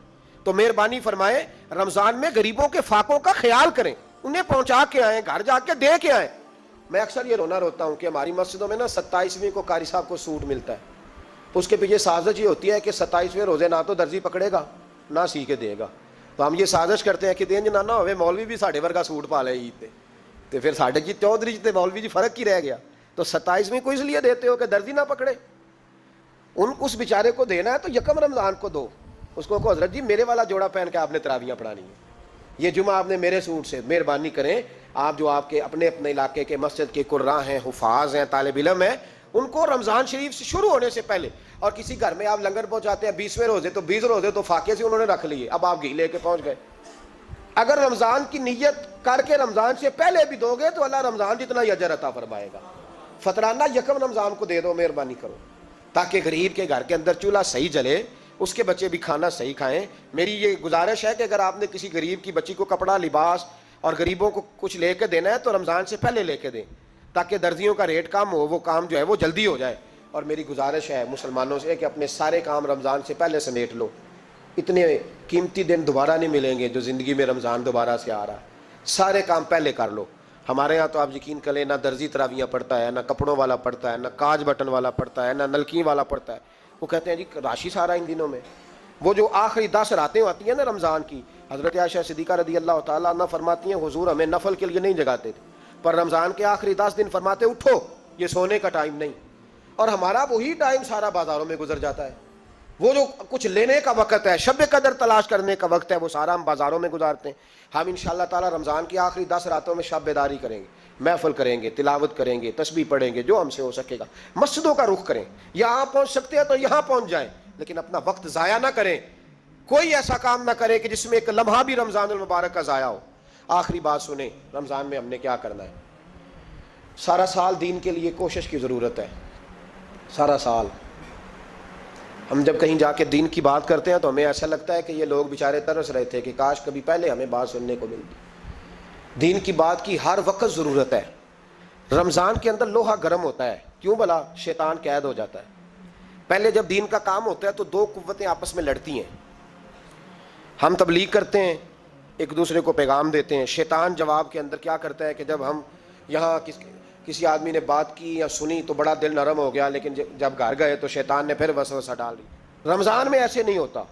تو مہربانی فرمائے رمضان میں غریبوں کے فاقوں کا خیال کریں، انہیں پہنچا کے آئیں، گھر جا کے دے کے آئیں۔ میں اکثر یہ روتا ہوں کہ ہماری مسجدوں میں نا 27ویں کو قاری صاحب کو سوٹ ملتا ہے، اس کے پیچھے سازش یہ ہوتی ہے کہ 27ویں روزے نہ تو درزی پکڑے گا نہ سی کے دے گا، تو ہم یہ سازش کرتے ہیں کہ دین جنانا ہوئے مولوی بھی ساڑھے ورگا سوٹ پا لے عید تے، تو پھر ساڑھے جی چودھری جی تے مولوی جی فرق کی رہ گیا۔ تو 27ویں کو اس لیے دیتے ہو کہ درزی نہ پکڑے، اس بیچارے کو دینا ہے تو یکم رمضان کو دو، اس کو حضرت جی میرے والا جوڑا پہن کے آپ نے تراویحاں پڑھانی ہے، یہ جمعہ آپ نے میرے سوٹ سے۔ مہربانی کریں آپ جو آپ کے اپنے علاقے کے مسجد کے قراء ہیں، حفاظ ہیں، طالب علم ہیں، ان کو رمضان شریف سے شروع ہونے سے پہلے، اور کسی گھر میں آپ لنگر پہنچاتے ہیں 20ویں روزے تو 20 روزے تو فاقے سے انہوں نے رکھ لیے، اب آپ گھی لے کے پہنچ گئے۔ اگر رمضان کی نیت کر کے رمضان سے پہلے بھی دو گے تو اللہ رمضان جتنا ہی اجر عطا فرمائے گا۔ فطرانہ یکم رمضان کو دے دو، مہربانی کرو، تاکہ غریب کے گھر کے اندر چولہا صحیح جلے، اس کے بچے بھی کھانا صحیح کھائیں۔ میری یہ گزارش ہے کہ اگر آپ نے کسی غریب کی بچی کو کپڑا، لباس اور غریبوں کو کچھ لے کے دینا ہے تو رمضان سے پہلے لے کے دیں، تاکہ درزیوں کا ریٹ کم ہو، وہ کام جو ہے وہ جلدی ہو جائے۔ اور میری گزارش ہے مسلمانوں سے کہ اپنے سارے کام رمضان سے پہلے سمیٹ لو، اتنے قیمتی دن دوبارہ نہیں ملیں گے جو زندگی میں رمضان دوبارہ سے آ رہا ہے، سارے کام پہلے کر لو۔ ہمارے ہاں تو آپ یقین کریں نہ درزی تراویحاں پڑھتا ہے، نہ کپڑوں والا پڑھتا ہے، نہ کاج بٹن والا پڑھتا ہے، نہ نلکی والا پڑھتا ہے، وہ کہتے ہیں جی راشی سارا ان دنوں میں۔ وہ جو آخری 10 راتیں ہوتی ہیں نا رمضان کی، حضرت عائشہ صدیقہ رضی اللہ تعالیٰ عنہ فرماتی ہیں حضور ہمیں نفل کے لیے نہیں جگاتے تھے، پر رمضان کے آخری 10 دن فرماتے اٹھو یہ سونے کا ٹائم نہیں، اور ہمارا وہی ٹائم سارا بازاروں میں گزر جاتا ہے، وہ جو کچھ لینے کا وقت ہے، شب قدر تلاش کرنے کا وقت ہے، وہ سارا ہم بازاروں میں گزارتے ہیں۔ ہم انشاءاللہ تعالی رمضان کی آخری 10 راتوں میں شب بیداری کریں گے، محفل کریں گے، تلاوت کریں گے، تسبیح پڑھیں گے، جو ہم سے ہو سکے گا، مسجدوں کا رخ کریں، یہاں پہنچ سکتے ہیں تو یہاں پہنچ جائیں، لیکن اپنا وقت ضائع نہ کریں، کوئی ایسا کام نہ کرے کہ جس میں ایک لمحہ بھی رمضان المبارک کا ضائع ہو۔ آخری بات سنیں، رمضان میں ہم نے کیا کرنا ہے؟ سارا سال دین کے لیے کوشش کی ضرورت ہے، سارا سال ہم جب کہیں جا کے دین کی بات کرتے ہیں تو ہمیں ایسا لگتا ہے کہ یہ لوگ بیچارے ترس رہے تھے کہ کاش کبھی پہلے ہمیں بات سننے کو ملتی۔ دین کی بات کی ہر وقت ضرورت ہے۔ رمضان کے اندر لوہا گرم ہوتا ہے، کیوں بھلا؟ شیطان قید ہو جاتا ہے۔ پہلے جب دین کا کام ہوتا ہے تو دو قوتیں آپس میں لڑتی ہیں، ہم تبلیغ کرتے ہیں، ایک دوسرے کو پیغام دیتے ہیں، شیطان جواب کے اندر کیا کرتا ہے کہ جب ہم یہاں کسی آدمی نے بات کی یا سنی تو بڑا دل نرم ہو گیا، لیکن جب گھر گئے تو شیطان نے پھر وسوسہ ڈال دی۔ رمضان میں ایسے نہیں ہوتا،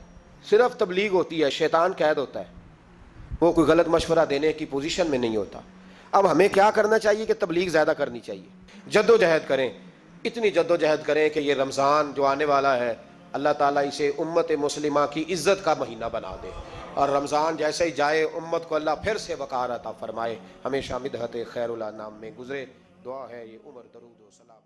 صرف تبلیغ ہوتی ہے، شیطان قید ہوتا ہے، وہ کوئی غلط مشورہ دینے کی پوزیشن میں نہیں ہوتا۔ اب ہمیں کیا کرنا چاہیے کہ تبلیغ زیادہ کرنی چاہیے، جد و جہد کریں، اتنی جد و جہد کریں کہ یہ رمضان جو آنے والا ہے اللہ تعالیٰ اسے امت مسلمہ کی عزت کا مہینہ بنا دے، اور رمضان جیسے ہی جائے امت کو اللہ پھر سے وقار عطا فرمائے، ہمیشہ مدحت خیر الانام میں گزرے۔ دعا ہے یہ عمر درود و سلام